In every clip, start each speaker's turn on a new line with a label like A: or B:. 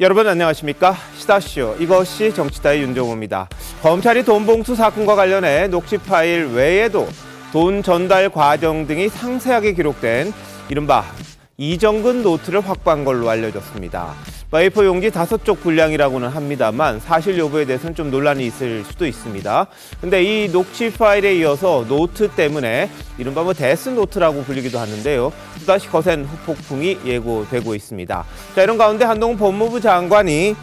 A: 여러분 안녕하십니까? 시다쇼 이것이 정치다의 윤종호입니다. 검찰이 돈봉투 사건과 관련해 녹취 파일 외에도 돈 전달 과정 등이 상세하게 기록된 이른바 이정근 노트를 확보한 걸로 알려졌습니다. A4 용지 5쪽 분량이라고는 합니다만 사실 여부에 대해서는 좀 논란이 있을 수도 있습니다. 근데 이 녹취 파일에 이어서 노트 때문에 이른바 데스노트라고 불리기도 하는데요. 또다시 거센 후폭풍이 예고되고 있습니다. 자, 이런 가운데 한동훈 법무부 장관이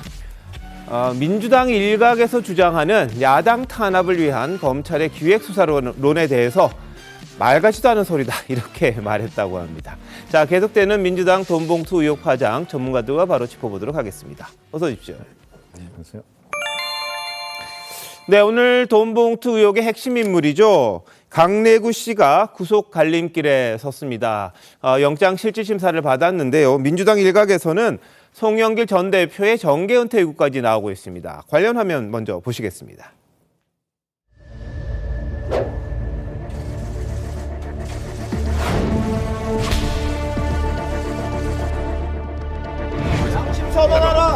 A: 민주당 일각에서 주장하는 야당 탄압을 위한 검찰의 기획수사론에 대해서 말 같지도 않은 소리다 이렇게 말했다고 합니다. 자, 계속되는 민주당 돈봉투 의혹 화장 전문가들과 바로 짚어보도록 하겠습니다. 어서 오십시오.
B: 네, 안녕하세요.
A: 네, 오늘 돈봉투 의혹의 핵심 인물이죠. 강래구 씨가 구속 갈림길에 섰습니다. 영장 실질심사를 받았는데요. 민주당 일각에서는 송영길 전 대표의 정계 은퇴 요구까지 나오고 있습니다. 관련 화면 먼저 보시겠습니다.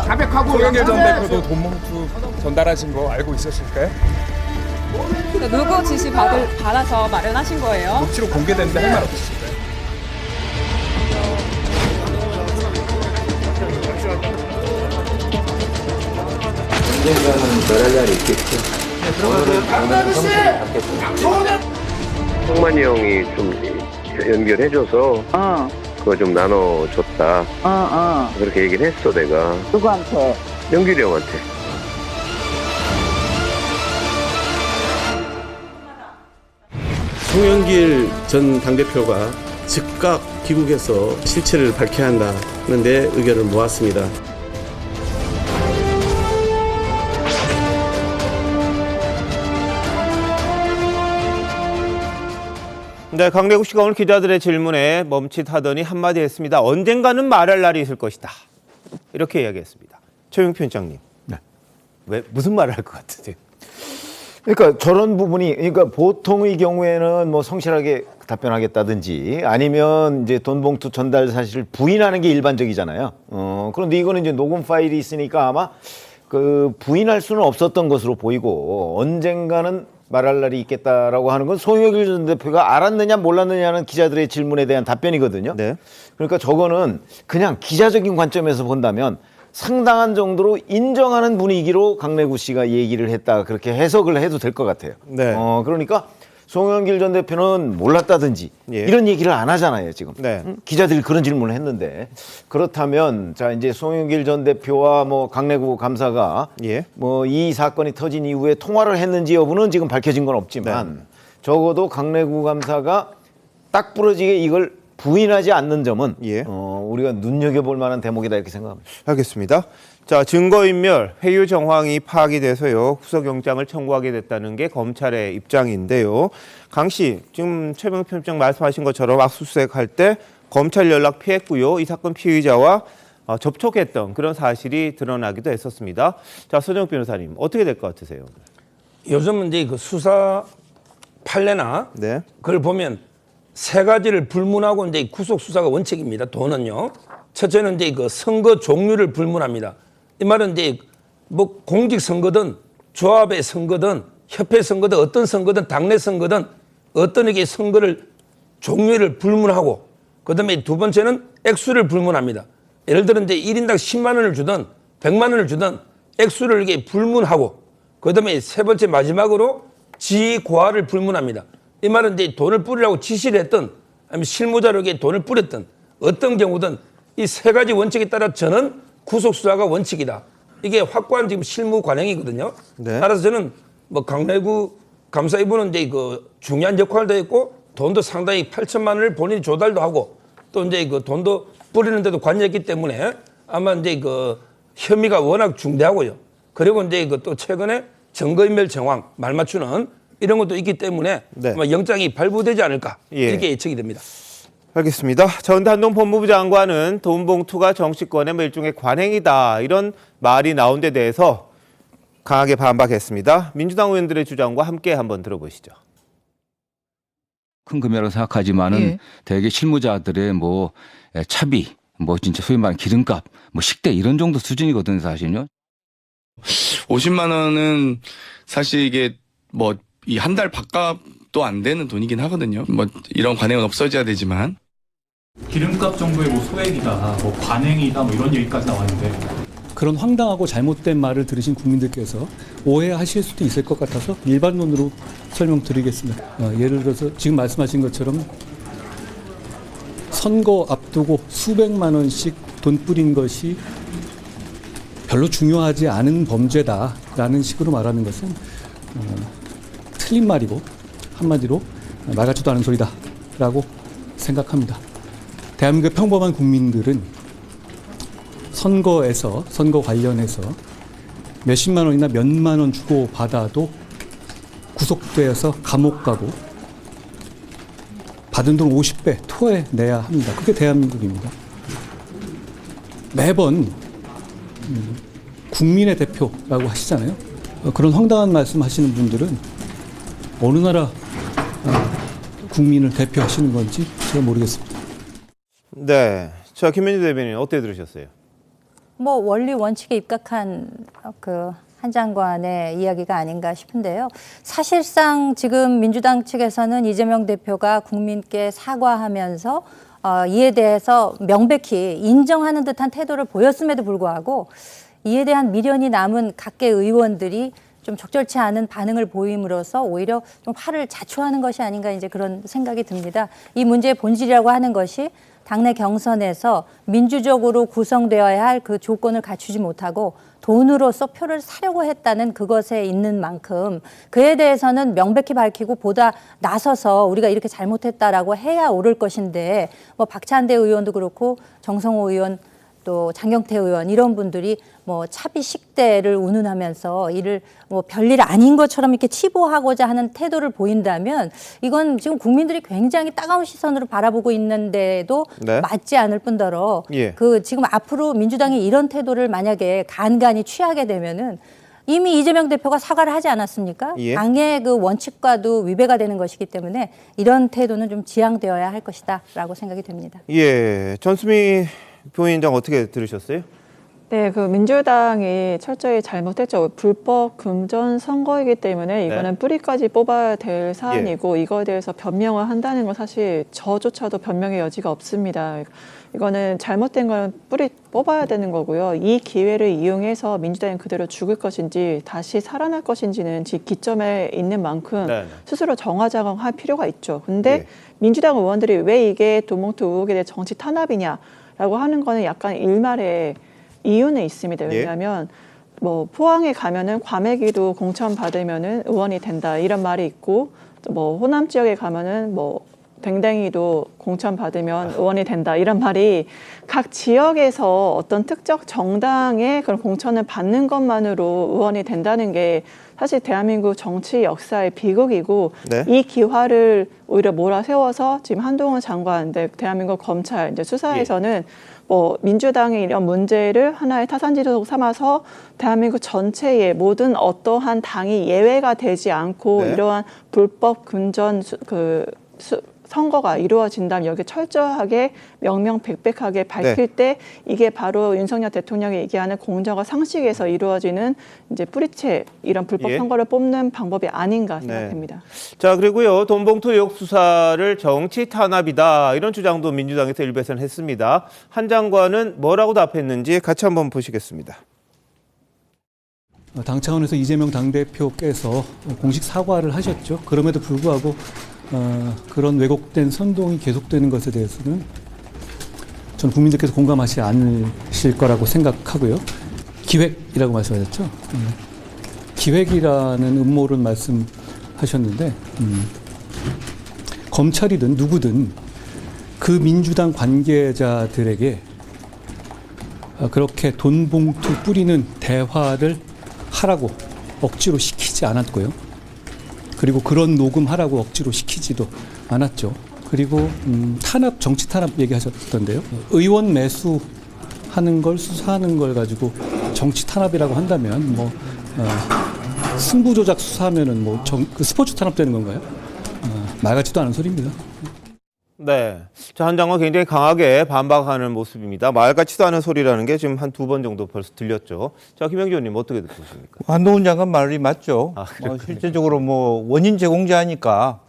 C: 자백하고 송영길 전 대표도 돈봉투 전달하신 거 알고 있으실까요?
D: 누구 지시 받아서 마련하신 거예요?
C: 녹취로 공개됐는데 할 말 없으실까요?
E: 언젠가는 말할 날이 있겠죠.
F: 성만이 형이 좀 연결해줘서 그거 좀 나눠줬다. 그렇게 얘기를 했어 내가.
G: 누구한테?
F: 영길이 형한테.
H: 송영길 전 당대표가 즉각 귀국해서 실체를 밝혀야 한다는 데 의견을 모았습니다.
A: 네, 강래구 씨가 오늘 기자들의 질문에 멈칫하더니 한마디 했습니다. 언젠가는 말할 날이 있을 것이다. 이렇게 이야기했습니다. 최용표 위원장님.
B: 네.
A: 왜 무슨 말을 할 것 같으세요?
B: 그러니까 저런 부분이, 그러니까 보통의 경우에는 뭐 성실하게 답변하겠다든지 아니면 이제 돈봉투 전달 사실을 부인하는 게 일반적이잖아요. 그런데 이거는 이제 녹음 파일이 있으니까 아마 그 부인할 수는 없었던 것으로 보이고 언젠가는 말할 날이 있겠다라고 하는 건 송영길 전 대표가 알았느냐 몰랐느냐는 기자들의 질문에 대한 답변이거든요.
A: 네.
B: 그러니까 저거는 그냥 기자적인 관점에서 본다면 상당한 정도로 인정하는 분위기로 강래구 씨가 얘기를 했다, 그렇게 해석을 해도 될 것 같아요.
A: 네.
B: 그러니까 송영길 전 대표는 몰랐다든지
A: 예.
B: 이런 얘기를 안 하잖아요, 지금.
A: 네.
B: 기자들이 그런 질문을 했는데, 그렇다면 자 이제 송영길 전 대표와 뭐 강래구 감사가
A: 예.
B: 뭐 이 사건이 터진 이후에 통화를 했는지 여부는 지금 밝혀진 건 없지만
A: 네.
B: 적어도 강래구 감사가 딱 부러지게 이걸 부인하지 않는 점은
A: 예.
B: 우리가 눈여겨볼 만한 대목이다 이렇게 생각합니다.
A: 알겠습니다. 자, 증거인멸, 회유 정황이 파악이 돼서요. 구속영장을 청구하게 됐다는 게 검찰의 입장인데요. 강 씨, 지금 최병표 편장 말씀하신 것처럼 압수수색할 때 검찰 연락 피했고요. 이 사건 피의자와 접촉했던 그런 사실이 드러나기도 했었습니다. 자, 서정욱 변호사님, 어떻게 될 것 같으세요?
I: 요즘은 이제 그 수사 판례나
A: 네.
I: 그걸 보면 세 가지를 불문하고 이제 구속 수사가 원칙입니다. 돈은요. 첫째는 이제 그 선거 종류를 불문합니다. 이 말은 이제 뭐 공직 선거든 조합의 선거든 협회 선거든 어떤 선거든 당내 선거든 어떤 에게 선거를 종류를 불문하고, 그다음에 두 번째는 액수를 불문합니다. 예를 들어 이제 1인당 10만 원을 주든 100만 원을 주든 액수를 이게 불문하고, 그다음에 세 번째 마지막으로 지고하를 불문합니다. 이 말은 이제 돈을 뿌리라고 지시를 했든 아니면 실무자에게 돈을 뿌렸든 어떤 경우든 이 세 가지 원칙에 따라 저는 구속 수사가 원칙이다. 이게 확고한 지금 실무 관행이거든요.
A: 네.
I: 따라서 저는 뭐 강래구 감사 이분은 이제 그 중요한 역할도 했고 돈도 상당히 8천만 원을 본인이 조달도 하고 또 이제 그 돈도 뿌리는데도 관여했기 때문에 아마 이제 그 혐의가 워낙 중대하고요. 그리고 이제 그 또 최근에 증거인멸 정황 말 맞추는 이런 것도 있기 때문에
A: 네.
I: 아마 영장이 발부되지 않을까
A: 예.
I: 이렇게 예측이 됩니다.
A: 알겠습니다. 전한동 법무부 장관은 돈봉투가 정치권의 일종의 관행이다, 이런 말이 나온 데 대해서 강하게 반박했습니다. 민주당 의원들의 주장과 함께 한번 들어보시죠.
J: 큰 금액이라고 생각하지만은
D: 예.
J: 대개 실무자들의 뭐 차비
E: 뭐 진짜 소위 말하는 기름값, 뭐 식대 이런 정도 수준이거든요, 사실은요.
G: 50만 원은 사실 이게 뭐 이 한 달 밥값도 안 되는 돈이긴 하거든요. 뭐 이런 관행은 없어져야 되지만.
J: 기름값 정도의 뭐 소액이다, 뭐 관행이다, 뭐 이런 얘기까지 나왔는데 그런 황당하고 잘못된 말을 들으신 국민들께서 오해하실 수도 있을 것 같아서 일반론으로 설명드리겠습니다. 예를 들어서 지금 말씀하신 것처럼 선거 앞두고 수백만 원씩 돈 뿌린 것이 별로 중요하지 않은 범죄다라는 식으로 말하는 것은 틀린 말이고 한마디로 말 같지도 않은 소리다라고 생각합니다. 대한민국 평범한 국민들은 선거 관련해서 몇십만 원이나 몇만 원 주고 받아도 구속되어서 감옥 가고 받은 돈 50배 토해내야 합니다. 그게 대한민국입니다. 매번 국민의 대표라고 하시잖아요. 그런 황당한 말씀 하시는 분들은 어느 나라 국민을 대표하시는 건지 제가 모르겠습니다.
A: 네. 자, 김현희 대변인 어떻게 들으셨어요?
K: 뭐 원리 원칙에 입각한 그 한 장관의 이야기가 아닌가 싶은데요. 사실상 지금 민주당 측에서는 이재명 대표가 국민께 사과하면서 이에 대해서 명백히 인정하는 듯한 태도를 보였음에도 불구하고 이에 대한 미련이 남은 각계 의원들이 좀 적절치 않은 반응을 보임으로써 오히려 좀 화를 자초하는 것이 아닌가 이제 그런 생각이 듭니다. 이 문제의 본질이라고 하는 것이 당내 경선에서 민주적으로 구성되어야 할 그 조건을 갖추지 못하고 돈으로서 표를 사려고 했다는 그것에 있는 만큼 그에 대해서는 명백히 밝히고 보다 나서서 우리가 이렇게 잘못했다라고 해야 옳을 것인데 뭐 박찬대 의원도 그렇고 정성호 의원 또 장경태 의원 이런 분들이 뭐 차비 식대를 운운하면서 이를 뭐 별일 아닌 것처럼 이렇게 치부하고자 하는 태도를 보인다면 이건 지금 국민들이 굉장히 따가운 시선으로 바라보고 있는데도
A: 네.
K: 맞지 않을 뿐더러
A: 예.
K: 그 지금 앞으로 민주당이 이런 태도를 만약에 간간히 취하게 되면은 이미 이재명 대표가 사과를 하지 않았습니까?
A: 예.
K: 당의 그 원칙과도 위배가 되는 것이기 때문에 이런 태도는 좀 지양되어야 할 것이다라고 생각이 됩니다.
A: 예. 전수미 부위원장 어떻게 들으셨어요?
L: 네, 그 민주당이 철저히 잘못했죠. 불법 금전 선거이기 때문에 이거는 뿌리까지 뽑아야 될 사안이고 이거에 대해서 변명을 한다는 건 사실 저조차도 변명의 여지가 없습니다. 이거는 잘못된 건 뿌리 뽑아야 되는 거고요. 이 기회를 이용해서 민주당이 그대로 죽을 것인지 다시 살아날 것인지는 기점에 있는 만큼 스스로 정화자강할 필요가 있죠. 근데 민주당 의원들이 왜 이게 돈봉투 의혹에 대해 정치 탄압이냐라고 하는 거는 약간 일말의 이유는 있습니다. 왜냐하면 뭐 포항에 가면은 과메기도 공천 받으면은 의원이 된다 이런 말이 있고 뭐 호남 지역에 가면은 뭐 댕댕이도 공천 받으면 의원이 된다 이런 말이 각 지역에서 어떤 특정 정당의 그런 공천을 받는 것만으로 의원이 된다는 게 사실 대한민국 정치 역사의 비극이고 이 기화를 오히려 몰아세워서 지금 한동훈 장관, 대한민국 검찰 이제 수사에서는 뭐 민주당의 이런 문제를 하나의 타산지로 삼아서 대한민국 전체의 모든 어떠한 당이 예외가 되지 않고 이러한 불법 금전 선거가 이루어진다면 여기 철저하게 명명백백하게 밝힐 때 이게 바로 윤석열 대통령이 얘기하는 공정과 상식에서 이루어지는 이제 뿌리채 이런 불법 선거를 뽑는 방법이 아닌가 생각됩니다.
A: 자, 그리고요. 돈봉투 의혹 수사를 정치 탄압이다. 이런 주장도 민주당에서 일베선 했습니다. 한 장관은 뭐라고 답했는지 같이 한번 보시겠습니다.
J: 당 차원에서 이재명 당대표께서 공식 사과를 하셨죠. 그럼에도 불구하고 그런 왜곡된 선동이 계속되는 것에 대해서는 저는 국민들께서 공감하지 않으실 거라고 생각하고요. 기획이라고 말씀하셨죠. 기획이라는 음모를 말씀하셨는데 검찰이든 누구든 그 민주당 관계자들에게 그렇게 돈 봉투 뿌리는 대화를 하라고 억지로 시키지 않았고요. 그리고 그런 녹음하라고 억지로 시키지도 않았죠. 그리고 탄압, 정치 탄압 얘기하셨던데요. 의원 매수하는 걸 수사하는 걸 가지고 정치 탄압이라고 한다면 뭐 승부 조작 수사하면은 뭐 그 스포츠 탄압 되는 건가요? 말 같지도 않은 소리입니다.
A: 네. 자, 한 장관 굉장히 강하게 반박하는 모습입니다. 말 같지도 않은 소리라는 게 지금 한 2번 정도 벌써 들렸죠. 자, 김영주 의원님 어떻게 보십니까?
M: 한동훈 장관 말이 맞죠.
A: 아,
M: 실제적으로 뭐 원인 제공자니까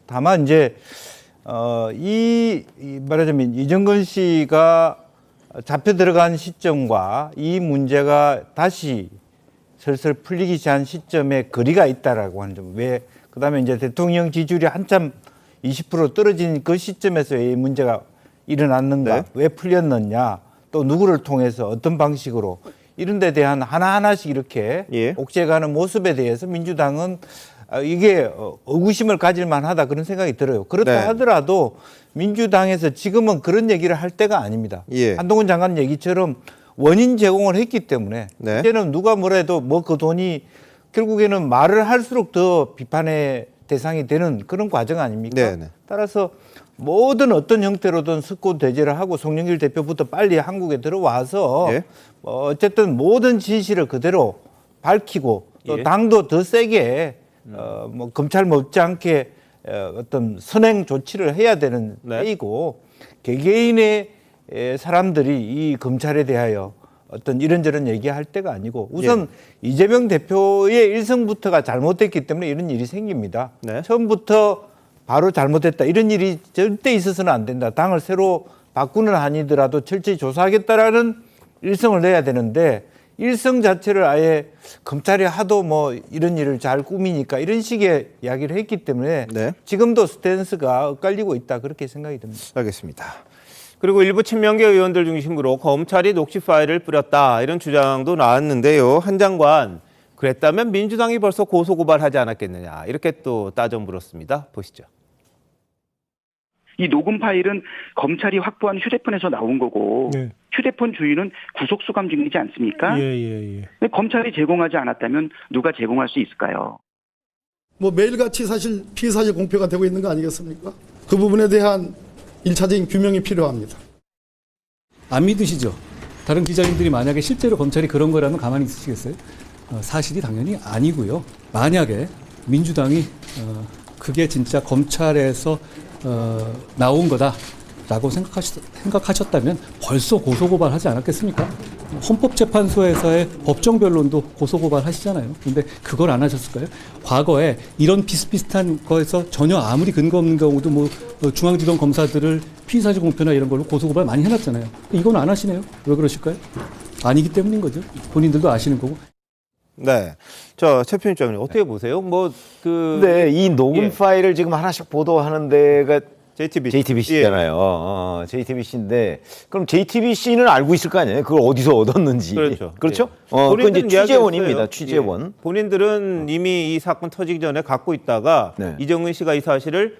M: 다만 이제 이 말하자면 이정근 씨가 잡혀 들어간 시점과 이 문제가 다시 슬슬 풀리기 시작한 시점에 거리가 있다라고 하는 점. 왜 그다음에 이제 대통령 지지율이 한참 20% 떨어진 그 시점에서 이 문제가 일어났는가,
A: 네.
M: 왜 풀렸느냐, 또 누구를 통해서 어떤 방식으로 이런 데 대한 하나하나씩 이렇게
A: 예.
M: 옥죄가는 모습에 대해서 민주당은 이게 의구심을 가질 만하다 그런 생각이 들어요. 그렇다
A: 네.
M: 하더라도 민주당에서 지금은 그런 얘기를 할 때가 아닙니다.
A: 예.
M: 한동훈 장관 얘기처럼 원인 제공을 했기 때문에
A: 네.
M: 이제는 누가 뭐래도 뭐 그 돈이 결국에는 말을 할수록 더 비판의 대상이 되는 그런 과정 아닙니까?
A: 네네.
M: 따라서 모든 어떤 형태로든 석고 대제를 하고 송영길 대표부터 빨리 한국에 들어와서
A: 예.
M: 어쨌든 모든 진실을 그대로 밝히고 또
A: 예.
M: 당도 더 세게 뭐 검찰 못지않게 어떤 선행 조치를 해야 되는
A: 네.
M: 때이고 개개인의 사람들이 이 검찰에 대하여 어떤 이런저런 얘기할 때가 아니고 우선 이재명 대표의 일성부터가 잘못됐기 때문에 이런 일이 생깁니다.
A: 네.
M: 처음부터 바로 잘못됐다. 이런 일이 절대 있어서는 안 된다. 당을 새로 바꾸는 한이더라도 철저히 조사하겠다라는 일성을 내야 되는데 일성 자체를 아예 검찰이 하도 뭐 이런 일을 잘 꾸미니까 이런 식의 이야기를 했기 때문에
A: 네.
M: 지금도 스탠스가 엇갈리고 있다. 그렇게 생각이 듭니다.
A: 알겠습니다. 그리고 일부 친명계 의원들 중심으로 검찰이 녹취 파일을 뿌렸다 이런 주장도 나왔는데요. 한 장관 그랬다면 민주당이 벌써 고소고발하지 않았겠느냐 이렇게 또 따져 물었습니다. 보시죠.
N: 이 녹음 파일은 검찰이 확보한 휴대폰에서 나온 거고
O: 네.
N: 휴대폰 주인은 구속수감 중이지 않습니까?
O: 예.
N: 근데 검찰이 제공하지 않았다면 누가 제공할 수 있을까요?
O: 뭐 매일같이 사실 피의사실 공표가 되고 있는 거 아니겠습니까? 그 부분에 대한 1차적인 규명이 필요합니다.
J: 안 믿으시죠? 다른 기자님들이 만약에 실제로 검찰이 그런 거라면 가만히 있으시겠어요? 사실이 당연히 아니고요. 만약에 민주당이 그게 진짜 검찰에서 나온 거다라고 생각하셨다면 벌써 고소고발하지 않았겠습니까? 헌법재판소에서의 법정변론도 고소고발하시잖아요. 근데 그걸 안 하셨을까요? 과거에 이런 비슷비슷한 거에서 전혀 아무리 근거 없는 경우도 뭐 중앙지검 검사들을 피의사실 공표나 이런 걸로 고소고발 많이 해놨잖아요. 이건 안 하시네요. 왜 그러실까요? 아니기 때문인 거죠. 본인들도 아시는 거고.
A: 네. 자, 최 편집장님 어떻게 보세요?
B: 근데 이 녹음 파일을 지금 하나씩 보도하는 데가 JTBC잖아요. JTBC인데 그럼 JTBC는 알고 있을 거 아니에요? 그걸 어디서 얻었는지.
A: 그렇죠.
B: 그렇죠?
A: 예.
B: 그건 이제 취재원입니다.
A: 이야기했어요.
B: 취재원.
A: 예. 본인들은 이미 이 사건 터지기 전에 갖고 있다가
B: 네.
A: 이정은 씨가 이 사실을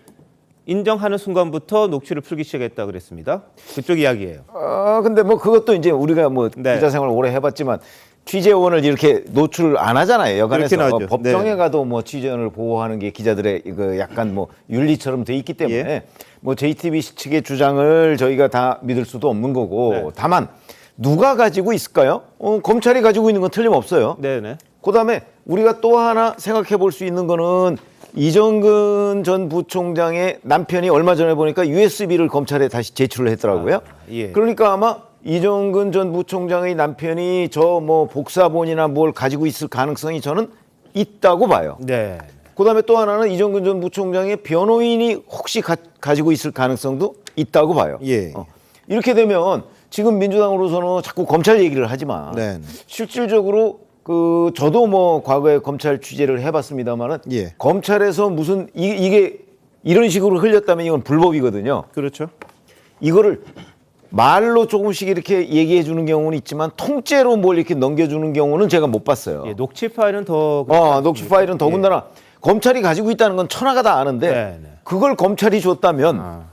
A: 인정하는 순간부터 녹취를 풀기 시작했다 그랬습니다. 그쪽 이야기예요.
B: 근데 뭐 그것도 이제 우리가 뭐 기자 생활 오래 해봤지만 취재원을 이렇게 노출을 안 하잖아요. 여간에서
A: 그렇긴 하죠.
B: 법정에
A: 네.
B: 가도 뭐 취재원을 보호하는 게 기자들의 그 약간 뭐 윤리처럼 돼 있기 때문에 뭐 JTBC 측의 주장을 저희가 다 믿을 수도 없는 거고 다만 누가 가지고 있을까요? 검찰이 가지고 있는 건 틀림없어요.
A: 네네.
B: 그다음에 우리가 또 하나 생각해 볼 수 있는 거는 이정근 전 부총장의 남편이 얼마 전에 보니까 USB를 검찰에 다시 제출을 했더라고요. 그러니까 아마 이정근 전 부총장의 남편이 저 뭐 복사본이나 뭘 가지고 있을 가능성이 저는 있다고 봐요.
A: 네.
B: 그다음에 또 하나는 이정근 전 부총장의 변호인이 혹시 가지고 있을 가능성도 있다고 봐요. 이렇게 되면 지금 민주당으로서는 자꾸 검찰 얘기를 하지만 실질적으로 저도 뭐 과거에 검찰 취재를 해봤습니다만은 검찰에서 무슨 이게 이런 식으로 흘렸다면 이건 불법이거든요.
A: 그렇죠.
B: 이거를 말로 조금씩 이렇게 얘기해 주는 경우는 있지만 통째로 뭘 이렇게 넘겨주는 경우는 제가 못 봤어요.
A: 녹취 파일은 더
B: 녹취 파일은 더군다나 검찰이 가지고 있다는 건 천하가 다 아는데 그걸 검찰이 줬다면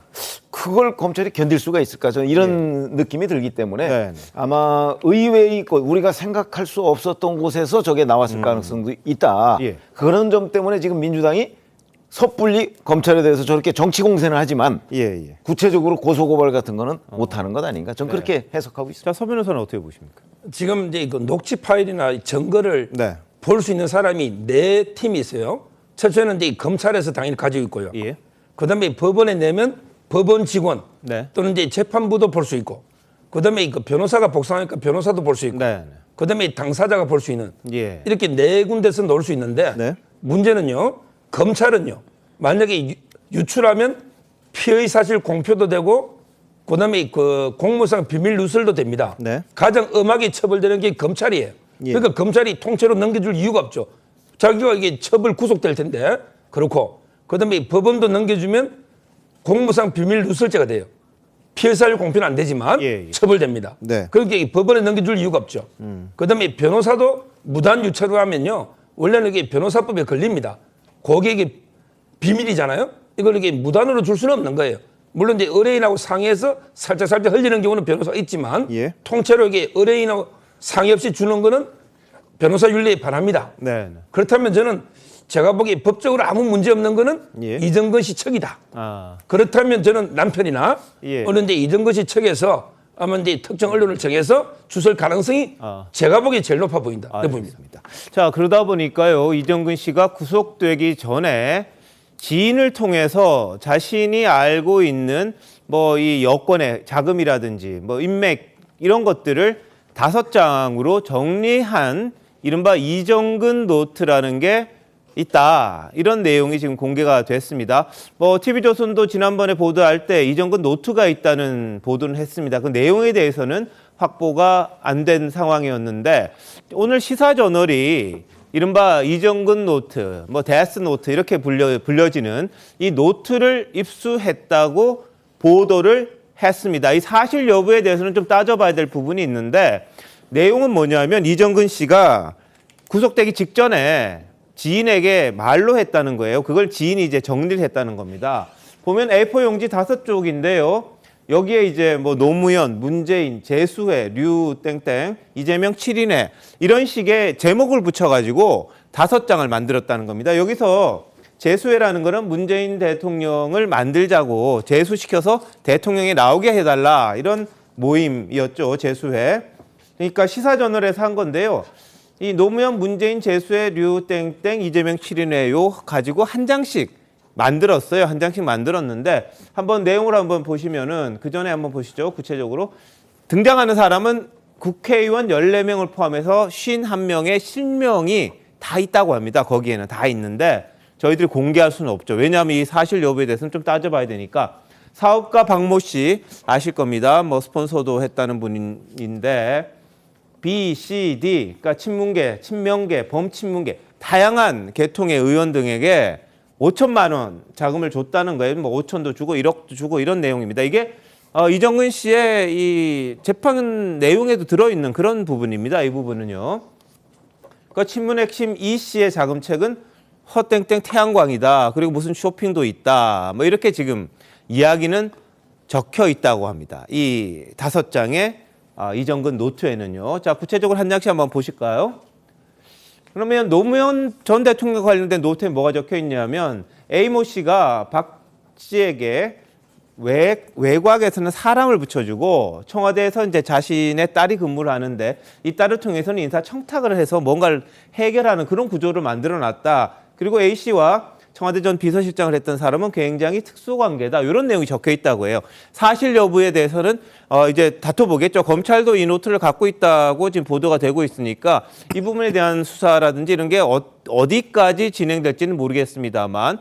B: 그걸 검찰이 견딜 수가 있을까? 저는 이런 느낌이 들기 때문에 아마 의외의 우리가 생각할 수 없었던 곳에서 저게 나왔을 가능성도 있다. 그런 점 때문에 지금 민주당이 섣불리 검찰에 대해서 저렇게 정치 공세는 하지만 구체적으로 고소고발 같은 거는 못하는 것 아닌가? 저는 그렇게 해석하고 있습니다.
A: 자, 서 변호사는 어떻게 보십니까?
I: 지금 이제 그 녹취 파일이나 증거를 볼 수 있는 사람이 4팀이 있어요. 첫째는 이제 검찰에서 당연히 가지고 있고요. 그다음에 법원에 내면 법원 직원
A: 네.
I: 또는 이제 재판부도 볼 수 있고, 그다음에 그 변호사가 복상하니까 변호사도 볼 수 있고,
A: 네.
I: 그다음에 당사자가 볼 수 있는
A: 예.
I: 이렇게 네 군데서 놓을 수 있는데
A: 네.
I: 문제는요. 검찰은요. 만약에 유출하면 피의 사실 공표도 되고, 그다음에 그 공무상 비밀 누설도 됩니다.
A: 네.
I: 가장 엄하게 처벌되는 게 검찰이에요.
A: 예.
I: 그러니까 검찰이 통째로 넘겨줄 이유가 없죠. 자기가 이게 처벌 구속될 텐데. 그렇고 그다음에 법원도 넘겨주면 공무상 비밀 누설죄가 돼요. 피해 사실 공표는 안 되지만
A: 예, 예.
I: 처벌됩니다.
A: 네.
I: 그러니까 법원에 넘겨줄 이유가 없죠. 그다음에 변호사도 무단 유착을 하면요. 원래는 이게 변호사법에 걸립니다. 고객이 비밀이잖아요. 이걸 이게 무단으로 줄 수는 없는 거예요. 물론 이제 의뢰인하고 상의해서 살짝 흘리는 경우는 변호사가 있지만
A: 예.
I: 통째로 이게 의뢰인하고 상의 없이 주는 거는 변호사 윤리에 반합니다.
A: 네.
I: 그렇다면 저는 제가 보기에 법적으로 아무 문제 없는 거는
A: 예.
I: 이정근 씨 측이다.
A: 아.
I: 그렇다면 저는 남편이나
A: 예.
I: 어느 이제 이정근 씨 측에서 아마 이제 특정 언론을 정해서 주설 가능성이
A: 아.
I: 제가 보기에 제일 높아 보인다.
A: 알겠습니다. 자, 그러다 보니까요. 이정근 씨가 구속되기 전에 지인을 통해서 자신이 알고 있는 뭐 이 여권의 자금이라든지 뭐 인맥 이런 것들을 5장으로 정리한 이른바 이정근 노트라는 게 있다. 이런 내용이 지금 공개가 됐습니다. 뭐 TV조선도 지난번에 보도할 때 이정근 노트가 있다는 보도는 했습니다. 그 내용에 대해서는 확보가 안 된 상황이었는데 오늘 시사저널이 이른바 이정근 노트, 뭐 데스 노트 이렇게 불려지는 이 노트를 입수했다고 보도를 했습니다. 이 사실 여부에 대해서는 좀 따져봐야 될 부분이 있는데 내용은 뭐냐면 이정근 씨가 구속되기 직전에 지인에게 말로 했다는 거예요. 그걸 지인이 이제 정리를 했다는 겁니다. 보면 A4 용지 5쪽인데요. 여기에 이제 뭐 노무현, 문재인, 재수회, 류 땡땡, 이재명 7인회 이런 식의 제목을 붙여가지고 5장을 만들었다는 겁니다. 여기서 재수회라는 거는 문재인 대통령을 만들자고 재수시켜서 대통령에 나오게 해달라 이런 모임이었죠. 재수회. 그러니까 시사저널에서 한 건데요. 이 노무현, 문재인, 재수회, 류 땡땡, 이재명 7인회요 가지고 한 장씩 만들었어요. 한 장씩 만들었는데 한번 내용을 한번 보시면은 그 전에 한번 보시죠. 구체적으로 등장하는 사람은 국회의원 14명을 포함해서 51명의 실명이 다 있다고 합니다. 거기에는 다 있는데 저희들이 공개할 수는 없죠. 왜냐하면 이 사실 여부에 대해서는 좀 따져봐야 되니까. 사업가 박모 씨 아실 겁니다. 뭐 스폰서도 했다는 분인데 B, C, D, 그러니까 친문계, 친명계, 범친문계 다양한 계통의 의원 등에게 5천만 원 자금을 줬다는 거예요. 뭐 5천도 주고 1억도 주고 이런 내용입니다. 이게 이정근 씨의 이 재판 내용에도 들어있는 그런 부분입니다. 이 부분은요. 그러니까 친문 핵심 이 씨의 자금책은 허땡땡 태양광이다. 그리고 무슨 쇼핑도 있다. 뭐 이렇게 지금 이야기는 적혀 있다고 합니다. 이 5장의 이정근 노트에는요. 자, 구체적으로 한 장씩 한번 보실까요? 그러면 노무현 전 대통령 관련된 노트에 뭐가 적혀 있냐면 A모 씨가 박 씨에게 외곽에서는 사람을 붙여주고 청와대에서 이제 자신의 딸이 근무를 하는데 이 딸을 통해서는 인사 청탁을 해서 뭔가를 해결하는 그런 구조를 만들어 놨다. 그리고 A 씨와 청와대 전 비서실장을 했던 사람은 굉장히 특수관계다. 이런 내용이 적혀 있다고 해요. 사실 여부에 대해서는 이제 다퉈보겠죠. 검찰도 이 노트를 갖고 있다고 지금 보도가 되고 있으니까 이 부분에 대한 수사라든지 이런 게 어디까지 진행될지는 모르겠습니다만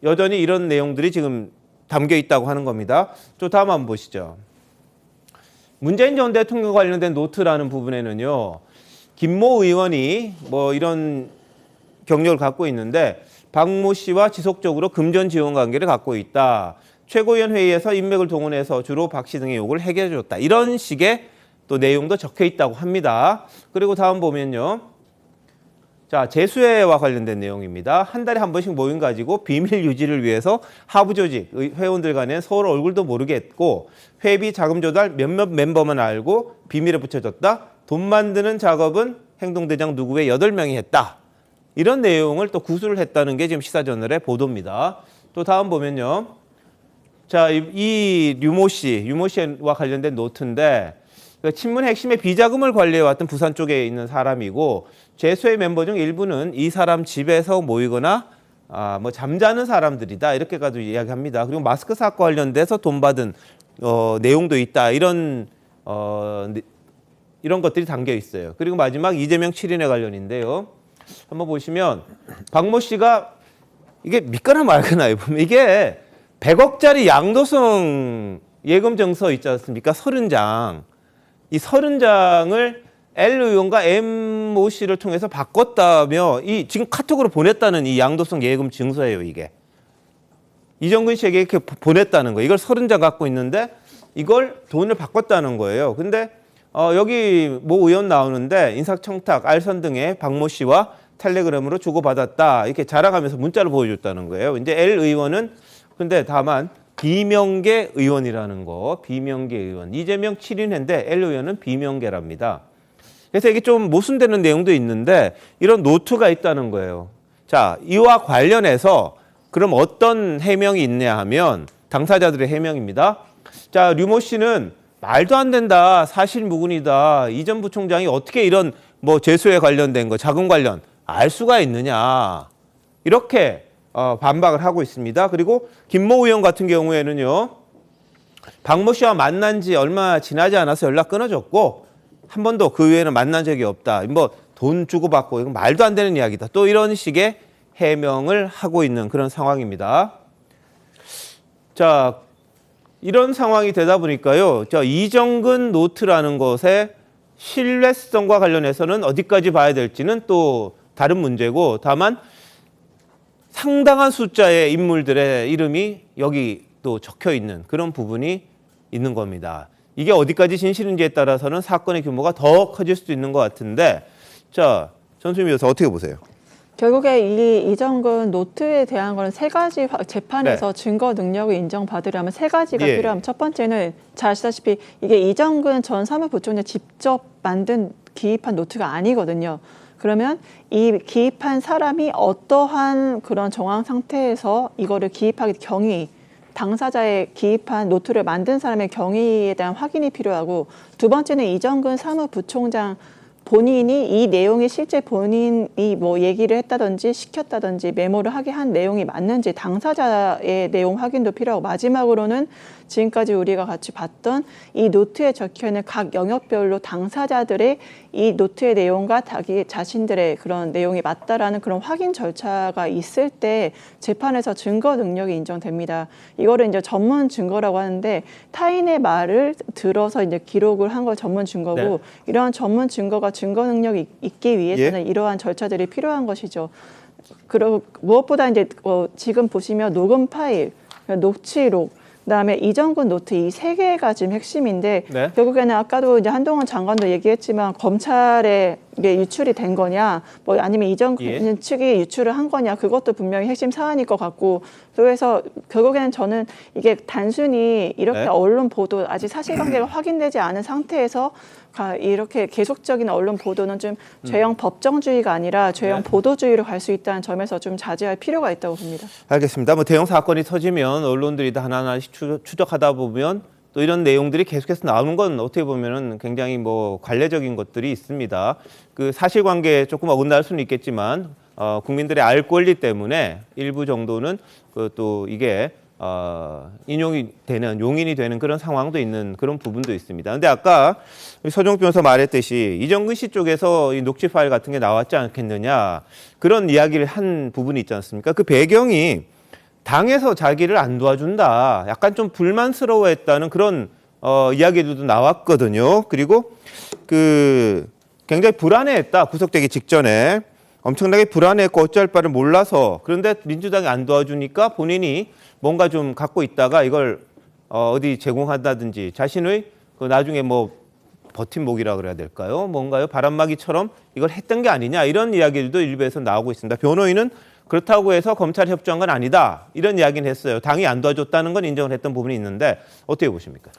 A: 여전히 이런 내용들이 지금 담겨 있다고 하는 겁니다. 또 다음 한번 보시죠. 문재인 전 대통령 관련된 노트라는 부분에는요. 김모 의원이 뭐 이런 경력을 갖고 있는데 박모 씨와 지속적으로 금전 지원 관계를 갖고 있다. 최고위원 회의에서 인맥을 동원해서 주로 박 씨 등의 요구를 해결해줬다. 이런 식의 또 내용도 적혀 있다고 합니다. 그리고 다음 보면요. 자, 재수회와 관련된 내용입니다. 한 달에 한 번씩 모임 가지고 비밀 유지를 위해서 하부 조직 회원들 간에 서로 얼굴도 모르겠고 회비 자금 조달 몇몇 멤버만 알고 비밀에 붙여줬다. 돈 만드는 작업은 행동대장 누구의 8명이 했다. 이런 내용을 또 구술을 했다는 게 지금 시사저널의 보도입니다. 또 다음 보면요. 자, 이 유모 씨와 관련된 노트인데 친문 핵심의 비자금을 관리해왔던 부산 쪽에 있는 사람이고 재수의 멤버 중 일부는 이 사람 집에서 모이거나 뭐 잠자는 사람들이다 이렇게까지 이야기합니다. 그리고 마스크 사건 관련돼서 돈 받은 내용도 있다 이런 것들이 담겨 있어요. 그리고 마지막 이재명 7인회 관련인데요. 한번 보시면 박모 씨가 이게 믿거나 말거나요. 보면 이게 100억짜리 양도성 예금 증서 있지 않습니까? 30장. 이 30장을 L 의원과 M 씨를 통해서 바꿨다며 지금 카톡으로 보냈다는 이 양도성 예금 증서예요, 이게. 이정근 씨에게 이렇게 보냈다는 거예요. 이걸 30장 갖고 있는데 이걸 돈을 바꿨다는 거예요. 근데 여기 모 의원 나오는데 인사청탁, 알선 등의 박모 씨와 텔레그램으로 주고받았다. 이렇게 자랑하면서 문자를 보여줬다는 거예요. 이제 L 의원은 근데 다만 비명계 의원이라는 거, 비명계 의원. 이재명 7인회인데 L 의원은 비명계랍니다. 그래서 이게 좀 모순되는 내용도 있는데 이런 노트가 있다는 거예요. 자, 이와 관련해서 그럼 어떤 해명이 있냐 하면 당사자들의 해명입니다. 자, 류모 씨는 말도 안 된다. 사실무근이다. 이 전 부총장이 어떻게 이런 뭐 재수에 관련된 거, 자금 관련 알 수가 있느냐. 이렇게 반박을 하고 있습니다. 그리고 김모 의원 같은 경우에는요. 박모 씨와 만난 지 얼마 지나지 않아서 연락 끊어졌고 한 번도 그 외에는 만난 적이 없다. 뭐 돈 주고받고 이건 말도 안 되는 이야기다. 또 이런 식의 해명을 하고 있는 그런 상황입니다. 자, 이런 상황이 되다 보니까요. 이정근 노트라는 것의 신뢰성과 관련해서는 어디까지 봐야 될지는 또 다른 문제고 다만 상당한 숫자의 인물들의 이름이 여기 또 적혀 있는 그런 부분이 있는 겁니다. 이게 어디까지 진실인지에 따라서는 사건의 규모가 더 커질 수도 있는 것 같은데 자, 전수미 여사 어떻게 보세요?
L: 결국에 이 이정근 노트에 대한 거는 세 가지 재판에서
A: 네.
L: 증거 능력을 인정받으려면 세 가지가
A: 예.
L: 필요합니다. 첫 번째는 잘 아시다시피 이게 이정근 전 사무부총장 직접 만든 기입한 노트가 아니거든요. 그러면 이 기입한 사람이 어떠한 그런 정황 상태에서 이거를 기입하기 경위, 당사자의 기입한 노트를 만든 사람의 경위에 대한 확인이 필요하고 두 번째는 이정근 사무부총장 본인이 이 내용이 실제 본인이 뭐 얘기를 했다든지 시켰다든지 메모를 하게 한 내용이 맞는지 당사자의 내용 확인도 필요하고 마지막으로는 지금까지 우리가 같이 봤던 이 노트에 적혀있는 각 영역별로 당사자들의 이 노트의 내용과 자기 자신들의 그런 내용이 맞다라는 그런 확인 절차가 있을 때 재판에서 증거 능력이 인정됩니다. 이거를 이제 전문 증거라고 하는데 타인의 말을 들어서 이제 기록을 한 걸 전문 증거고
A: 네.
L: 이러한 전문 증거가 증거 능력이 있기 위해서는 이러한 절차들이 필요한 것이죠. 그리고 무엇보다 이제 지금 보시면 녹음 파일, 녹취록, 그다음에 이정근 노트 이 세 개가 지금 핵심인데
A: 네.
L: 결국에는 아까도 이제 한동훈 장관도 얘기했지만 검찰에 이게 유출이 된 거냐, 뭐 아니면 이정근 측이 유출을 한 거냐 그것도 분명히 핵심 사안일 것 같고 그래서 결국에는 저는 이게 단순히 이렇게
A: 네.
L: 언론 보도 아직 사실관계가 확인되지 않은 상태에서 이렇게 계속적인 언론 보도는 좀 죄형 법정주의가 아니라 죄형 보도주의로 갈 수 있다는 점에서 좀 자제할 필요가 있다고 봅니다.
A: 알겠습니다. 뭐 대형 사건이 터지면 언론들이 다 하나하나씩 추적하다 보면 또 이런 내용들이 계속해서 나오는 건 어떻게 보면은 굉장히 뭐 관례적인 것들이 있습니다. 그 사실관계에 조금 어긋날 수는 있겠지만 국민들의 알 권리 때문에 일부 정도는 그 또 이게 인용이 되는 용인이 되는 그런 상황도 있는 그런 부분도 있습니다. 근데 아까 서정욱 변호사 말했듯이 이정근 씨 쪽에서 이 녹취 파일 같은 게 나왔지 않겠느냐 그런 이야기를 한 부분이 있지 않습니까? 그 배경이 당에서 자기를 안 도와준다. 약간 좀 불만스러워했다는 그런 이야기들도 나왔거든요. 그리고 그 굉장히 불안해했다. 구속되기 직전에 엄청나게 불안해했고 어찌할 바를 몰라서 그런데 민주당이 안 도와주니까 본인이 뭔가 좀 갖고 있다가 이걸 어디 제공한다든지 자신의 그 나중에 뭐 버팀목이라 그래야 될까요? 뭔가요? 바람막이처럼 이걸 했던 게 아니냐 이런 이야기들도 일부에서 나오고 있습니다. 변호인은 그렇다고 해서 검찰이 협조한 건 아니다. 이런 이야기는 했어요. 당이 안 도와줬다는 건 인정을 했던 부분이 있는데 어떻게 보십니까?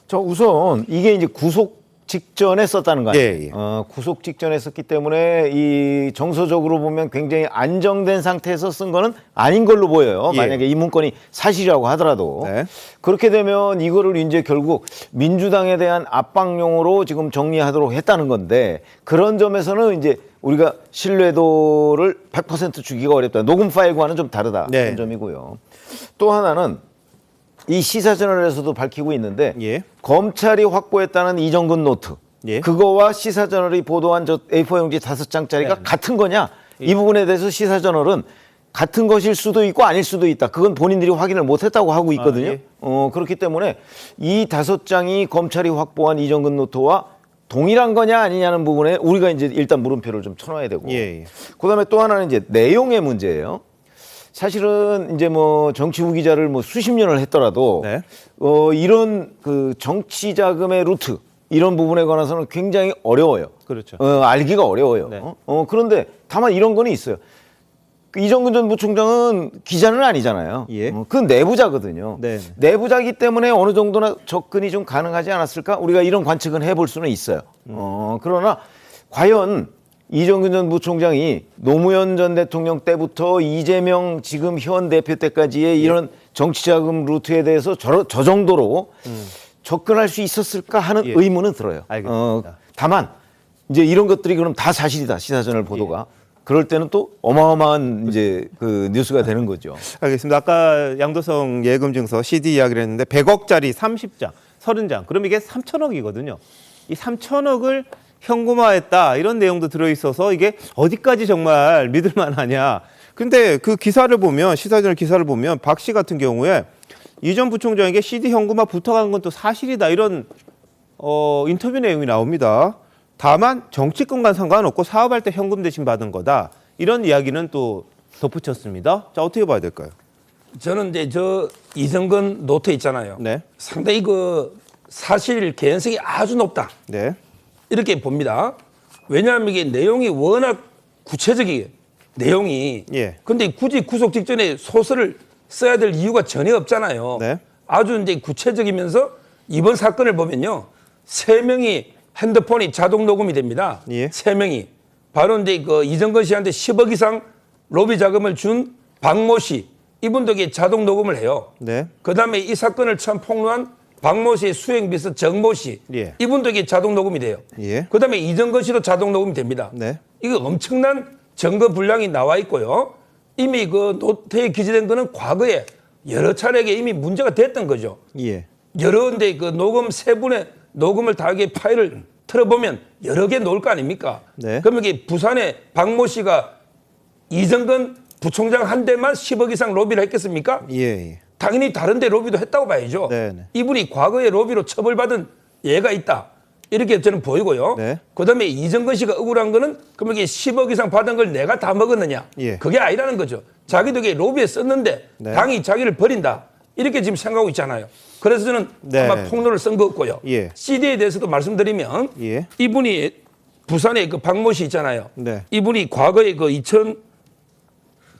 B: 저 우선 이게 이제 구속 직전에 썼다는 거 아니에요?
A: 예, 예.
B: 구속 직전에 썼기 때문에 이 정서적으로 보면 굉장히 안정된 상태에서 쓴 거는 아닌 걸로 보여요.
A: 예.
B: 만약에 이 문건이 사실이라고 하더라도.
A: 네.
B: 그렇게 되면 이거를 이제 결국 민주당에 대한 압박용으로 지금 정리하도록 했다는 건데 그런 점에서는 이제 우리가 신뢰도를 100% 주기가 어렵다. 녹음 파일과는 좀 다르다.
A: 네.
B: 그런 점이고요. 또 하나는 이 시사저널에서도 밝히고 있는데
A: 예.
B: 검찰이 확보했다는 이정근 노트
A: 예.
B: 그거와 시사저널이 보도한 저 A4 용지 5장짜리가
A: 네.
B: 같은 거냐? 이 부분에 대해서 시사저널은 같은 것일 수도 있고 아닐 수도 있다. 그건 본인들이 확인을 못했다고 하고 있거든요.
A: 예.
B: 그렇기 때문에 이 5장이 검찰이 확보한 이정근 노트와 동일한 거냐 아니냐는 부분에 우리가 이제 일단 물음표를 좀 쳐놔야 되고.
A: 예.
B: 그다음에 또 하나는 이제 내용의 문제예요. 사실은 이제 뭐 정치 후기자를 뭐 수십 년을 했더라도
A: 네.
B: 이런 그 정치 자금의 루트 이런 부분에 관해서는 굉장히 어려워요.
A: 그렇죠.
B: 알기가 어려워요.
A: 네.
B: 그런데 다만 이런 거는 있어요. 그 이정근 전 부총장은 기자는 아니잖아요.
A: 예.
B: 그 내부자거든요.
A: 네.
B: 내부자이기 때문에 어느 정도나 접근이 좀 가능하지 않았을까? 우리가 이런 관측은 해볼 수는 있어요. 그러나 과연 이정근 전 부총장이 노무현 전 대통령 때부터 이재명 지금 현 대표 때까지의 이런 정치자금 루트에 대해서 저 정도로 접근할 수 있었을까 하는
A: 예.
B: 의문은 들어요.
A: 알겠습니다.
B: 다만 이제 이런 것들이 그럼 다 사실이다. 시사저널 보도가. 그럴 때는 또 어마어마한 이제 그 뉴스가 되는 거죠.
A: 알겠습니다. 아까 양도성 예금 증서 CD 이야기를 했는데 100억짜리 30장, 30장. 그럼 이게 3천억이거든요. 이 3천억을 현금화했다 이런 내용도 들어있어서 이게 어디까지 정말 믿을 만하냐. 근데 그 기사를 보면 시사저널 기사를 보면 박 씨 같은 경우에 이 전 부총장에게 CD 현금화 부탁한 건 또 사실이다 이런 인터뷰 내용이 나옵니다. 다만 정치권과 상관없고 사업할 때 현금 대신 받은 거다 이런 이야기는 또 덧붙였습니다. 자 어떻게 봐야 될까요?
I: 저는 이제 저 이정근 노트 있잖아요.
A: 네.
I: 상당히 그 사실 개연성이 아주 높다.
A: 네.
I: 이렇게 봅니다. 왜냐하면 이게 내용이 워낙 구체적이에요. 내용이.
A: 예.
I: 근데 굳이 구속 직전에 소설을 써야 될 이유가 전혀 없잖아요.
A: 네.
I: 아주 이제 구체적이면서 이번 사건을 보면요. 3명이 핸드폰이 자동 녹음이 됩니다.
A: 예.
I: 3명이. 바로 이제 그 이정근 씨한테 10억 이상 로비 자금을 준 박모 씨. 이분도 이게 자동 녹음을 해요.
A: 네.
I: 그 다음에 이 사건을 처음 폭로한 박모 씨의 수행비서 정모 씨.
A: 예.
I: 이분도 이게 자동 녹음이 돼요.
A: 예.
I: 그 다음에 이정근 씨도 자동 녹음이 됩니다.
A: 네.
I: 이거 엄청난 증거 분량이 나와 있고요. 이미 그 노트에 기재된 거는 과거에 여러 차례에 이미 문제가 됐던 거죠.
A: 예.
I: 여러 군데 그 녹음 3분의 녹음을 다 이게 파일을 틀어보면 여러 개 나올 거 아닙니까?
A: 네.
I: 그러면 이게 부산에 박모 씨가 이정근 부총장 한 대만 10억 이상 로비를 했겠습니까?
A: 예.
I: 당연히 다른 데 로비도 했다고 봐야죠.
A: 네네.
I: 이분이 과거에 로비로 처벌받은 예가 있다. 이렇게 저는 보이고요.
A: 네.
I: 그다음에 이정근 씨가 억울한 거는 그러면 이게 10억 이상 받은 걸 내가 다 먹었느냐.
A: 예.
I: 그게 아니라는 거죠. 자기도 이게 로비에 썼는데
A: 네.
I: 당이 자기를 버린다. 이렇게 지금 생각하고 있잖아요. 그래서 저는
A: 네.
I: 아마 폭로를 쓴 거 없고요.
A: 예.
I: CD에 대해서도 말씀드리면
A: 예.
I: 이분이 부산에 그 박모 씨 있잖아요.
A: 네.
I: 이분이 과거에 그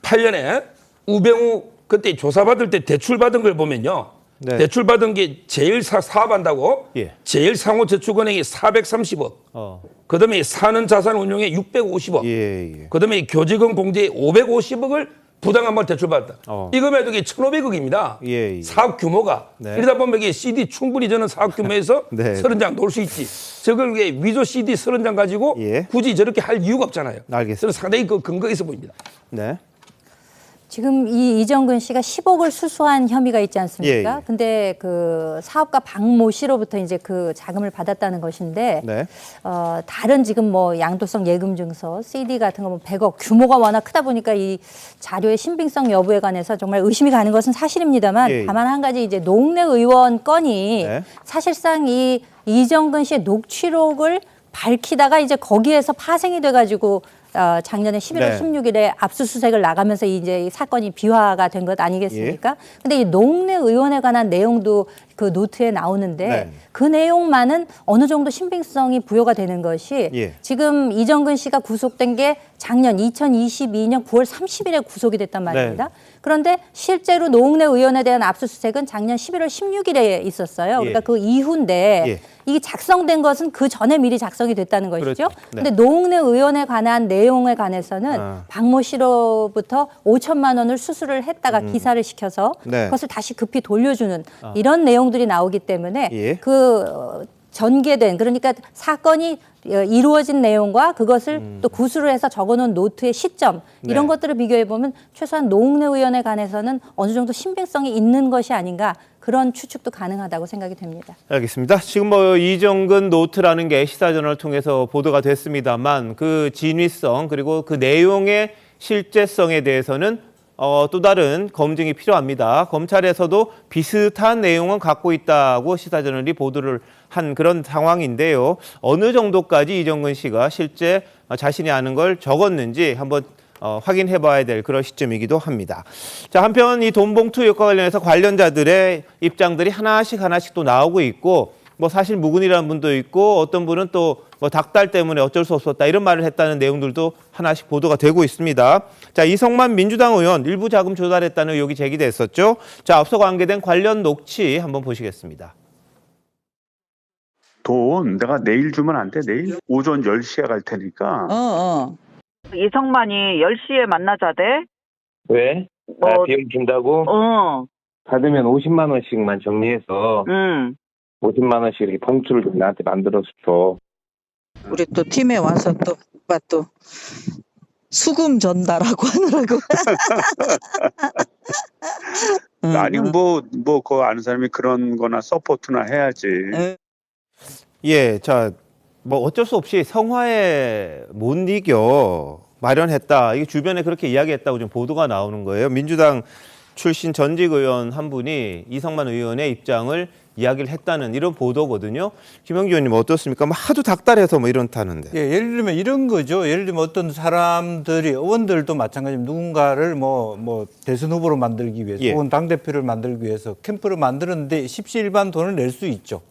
I: 2008년에 우병우 그때 조사받을 때 대출받은 걸 보면요.
A: 네.
I: 대출받은 게 제일 사업한다고
A: 예.
I: 제일 상호저축은행이 430억. 그다음에 사는 자산 운용에 650억.
A: 예.
I: 그다음에 교직원 공제에 550억을 부당한번 대출받았다. 이거만 해도 이게 1,500억입니다.
A: 예.
I: 사업 규모가.
A: 네.
I: 이러다 보면 이게 CD 충분히 저는 사업 규모에서
A: 네.
I: 30장 놓을 수 있지. 저걸 이게 위조 CD 30장 가지고
A: 예.
I: 굳이 저렇게 할 이유가 없잖아요.
A: 알겠습니다.
I: 저는 상당히 그 근거 있어 보입니다.
A: 네.
K: 지금 이 이정근 씨가 10억을 수수한 혐의가 있지 않습니까?
A: 예.
K: 근데 그 사업가 박모 씨로부터 이제 그 자금을 받았다는 것인데
A: 네.
K: 다른 지금 뭐 양도성 예금 증서, CD 같은 거 뭐 100억 규모가 워낙 크다 보니까 이 자료의 신빙성 여부에 관해서 정말 의심이 가는 것은 사실입니다만
A: 예.
K: 다만 한 가지 이제 노웅래 의원 건이
A: 네.
K: 사실상 이 이정근 씨의 녹취록을 밝히다가 이제 거기에서 파생이 돼가지고 작년에 11월
A: 네.
K: 16일에 압수수색을 나가면서 이제 이 사건이 비화가 된 것 아니겠습니까? 근데 이 노웅래 의원에 관한 내용도 그 노트에 나오는데
A: 네.
K: 그 내용만은 어느 정도 신빙성이 부여가 되는 것이
A: 예.
K: 지금 이정근 씨가 구속된 게 작년 2022년 9월 30일에 구속이 됐단 말입니다.
A: 네.
K: 그런데 실제로 노웅래 의원에 대한 압수수색은 작년 11월 16일에 있었어요. 그러니까 그 이후인데
A: 예.
K: 이게 작성된 것은 그 전에 미리 작성이 됐다는 것이죠.
A: 그렇죠. 네.
K: 근데 노웅래 의원에 관한 내용에 관해서는 박모 씨로부터 5천만 원을 수수를 했다가 기사를 시켜서
A: 네.
K: 그것을 다시 급히 돌려주는 이런 내용들이 나오기 때문에
A: 예.
K: 그 전개된 그러니까 사건이 이루어진 내용과 그것을 또 구술을 해서 적어놓은 노트의 시점 이런
A: 네.
K: 것들을 비교해 보면 최소한 노웅래 의원에 관해서는 어느 정도 신빙성이 있는 것이 아닌가 그런 추측도 가능하다고 생각이 됩니다.
A: 알겠습니다. 지금 뭐 이정근 노트라는 게 시사저널을 통해서 보도가 됐습니다만 그 진위성 그리고 그 내용의 실제성에 대해서는 또 다른 검증이 필요합니다. 검찰에서도 비슷한 내용은 갖고 있다고 시사저널이 보도를 한 그런 상황인데요. 어느 정도까지 이정근 씨가 실제 자신이 아는 걸 적었는지 한번 확인해 봐야 될 그런 시점이기도 합니다. 자, 한편 이 돈봉투 의혹과 관련해서 관련자들의 입장들이 하나씩 또 나오고 있고 뭐 사실 무근이라는 분도 있고 어떤 분은 또 뭐 닭달 때문에 어쩔 수 없었다 이런 말을 했다는 내용들도 하나씩 보도가 되고 있습니다. 자, 이성만 민주당 의원 일부 자금 조달했다는 의혹이 제기됐었죠. 자, 앞서 관계된 관련 녹취 한번 보시겠습니다.
P: 돈 내가 내일 주면 안 돼? 내일 오전 10시에 갈 테니까.
Q: 이성만이 10시에 만나자대.
F: 왜? 나 비용 준다고? 받으면 50만 원씩만 정리해서 50만 원씩 이렇게 봉투를 좀 나한테 만들어서 줘.
Q: 우리 또 팀에 와서 또 오빠 또 수금 전달하고 하느라고.
P: 아니 그거 아는 사람이 그런 거나 서포트나 해야지.
A: 예, 자, 뭐 어쩔 수 없이 성화에 못 이겨 마련했다. 이게 주변에 그렇게 이야기했다고 지금 보도가 나오는 거예요. 민주당 출신 전직 의원 한 분이 이성만 의원의 입장을 이야기를 했다는 이런 보도거든요. 김영기 의원님 어떻습니까? 뭐 하도 닥달해서 뭐 이런다는데.
M: 예, 예를 들면 이런 거죠. 예를 들면 어떤 사람들이 의원들도 마찬가지로 누군가를 뭐 대선 후보로 만들기 위해서 혹은 당대표를 만들기 위해서 캠프를 만드는데 십시일반 돈을 낼 수 있죠.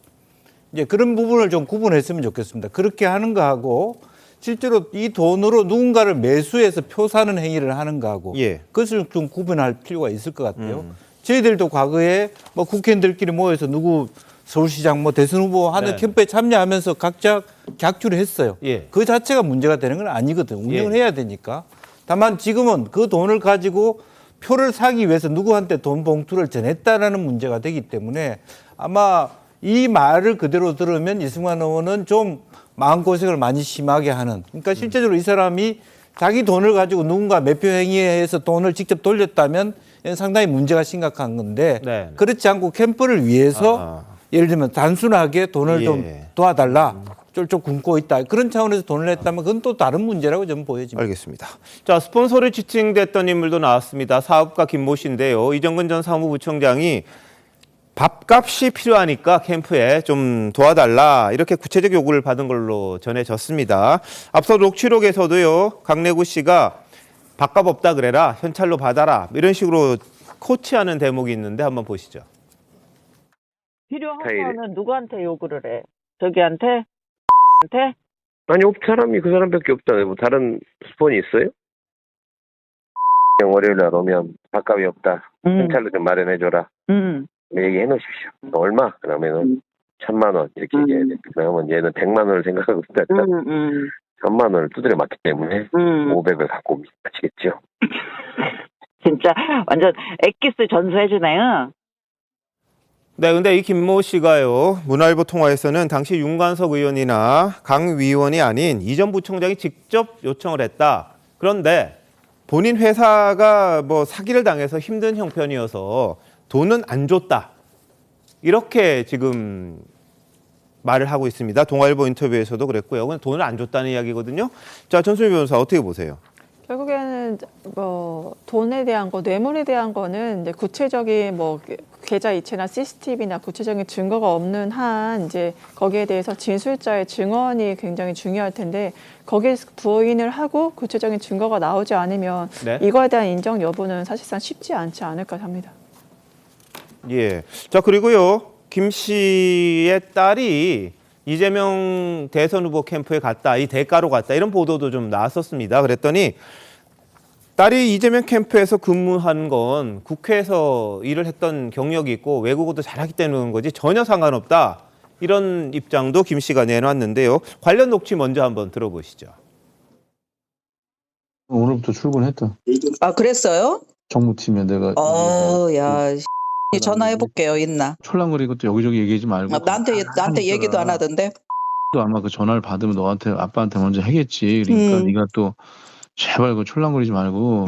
M: 이제 그런 부분을 좀 구분했으면 좋겠습니다. 그렇게 하는 거하고 실제로 이 돈으로 누군가를 매수해서 표 사는 행위를 하는 거하고 그것을 좀 구분할 필요가 있을 것 같아요. 저희들도 과거에 뭐 국회의원들끼리 모여서 누구 서울시장 뭐 대선 후보 하는 캠프에 참여하면서 각자 객주를 했어요. 그 자체가 문제가 되는 건 아니거든. 운영을 해야 되니까. 다만 지금은 그 돈을 가지고 표를 사기 위해서 누구한테 돈 봉투를 전했다라는 문제가 되기 때문에 아마 이 말을 그대로 들으면 이승만 의원은 좀 마음고생을 많이 심하게 하는. 그러니까 실제적으로 이 사람이 자기 돈을 가지고 누군가 매표 행위에서 돈을 직접 돌렸다면 상당히 문제가 심각한 건데 그렇지 않고 캠프를 위해서 예를 들면 단순하게 돈을 좀 도와달라. 쫄쫄 굶고 있다. 그런 차원에서 돈을 냈다면 그건 또 다른 문제라고 저는 보여집니다.
A: 알겠습니다. 자, 스폰서를 지칭됐던 인물도 나왔습니다. 사업가 김모 씨인데요. 이정근 전 사무부총장이 밥값이 필요하니까 캠프에 좀 도와달라 이렇게 구체적 요구를 받은 걸로 전해졌습니다. 앞서 녹취록에서도요. 강내구 씨가 밥값 없다 그래라 현찰로 받아라 이런 식으로 코치하는 대목이 있는데 한번 보시죠.
Q: 필요하면은 누구한테 요구를 해? 저기한테? 한테?
F: 아니 사람이 그 사람밖에 없잖아요. 뭐 다른 스폰이 있어요? 월요일 날 오면 밥값이 없다. 현찰로 좀 마련해줘라. 얘기해 놓으십시오. 얼마? 그러면은 1,000만 원 이렇게 얘기해야 돼. 그러면 얘는 100만 원을 생각하고 있다. 1,000만 원을 두드려 맞기 때문에 500을 갖고 옵니다. 아시겠죠?
Q: 진짜 완전 엑기스 전수해주네요.
A: 네, 근데 이 김모 씨가요. 문화일보 통화에서는 당시 윤관석 의원이나 강 위원이 아닌 이 전 부총장이 직접 요청을 했다. 그런데 본인 회사가 뭐 사기를 당해서 힘든 형편이어서 돈은 안 줬다. 이렇게 지금 말을 하고 있습니다. 동아일보 인터뷰에서도 그랬고요. 그건 돈을 안 줬다는 이야기거든요. 자, 전수미 변호사 어떻게 보세요?
L: 결국에는 뭐 돈에 대한 거, 뇌물에 대한 거는 이제 구체적인 뭐 계좌 이체나 CCTV나 구체적인 증거가 없는 한 이제 거기에 대해서 진술자의 증언이 굉장히 중요할 텐데 거기에서 부인을 하고 구체적인 증거가 나오지 않으면 이거에 대한 인정 여부는 사실상 쉽지 않지 않을까 합니다.
A: 예. 자, 그리고요. 김 씨의 딸이 이재명 대선 후보 캠프에 갔다, 이 대가로 갔다, 이런 보도도 좀 나왔었습니다. 그랬더니 딸이 이재명 캠프에서 근무한 건 국회에서 일을 했던 경력이 있고 외국어도 잘하기 때문인 거지 전혀 상관없다. 이런 입장도 김 씨가 내놨는데요. 관련 녹취 먼저 한번 들어보시죠.
R: 오늘부터 출근했다.
Q: 아, 그랬어요?
R: 정무팀에 내가.
Q: 야, 전화해 볼게요. 있나?
R: 촐랑거리고 또 여기저기 얘기하지 말고.
Q: 나한테 얘기도 안 하던데.
R: 또 아마 그 전화를 받으면 너한테 아빠한테 먼저 하겠지. 그러니까 네가 또 제발 그 촐랑거리지 말고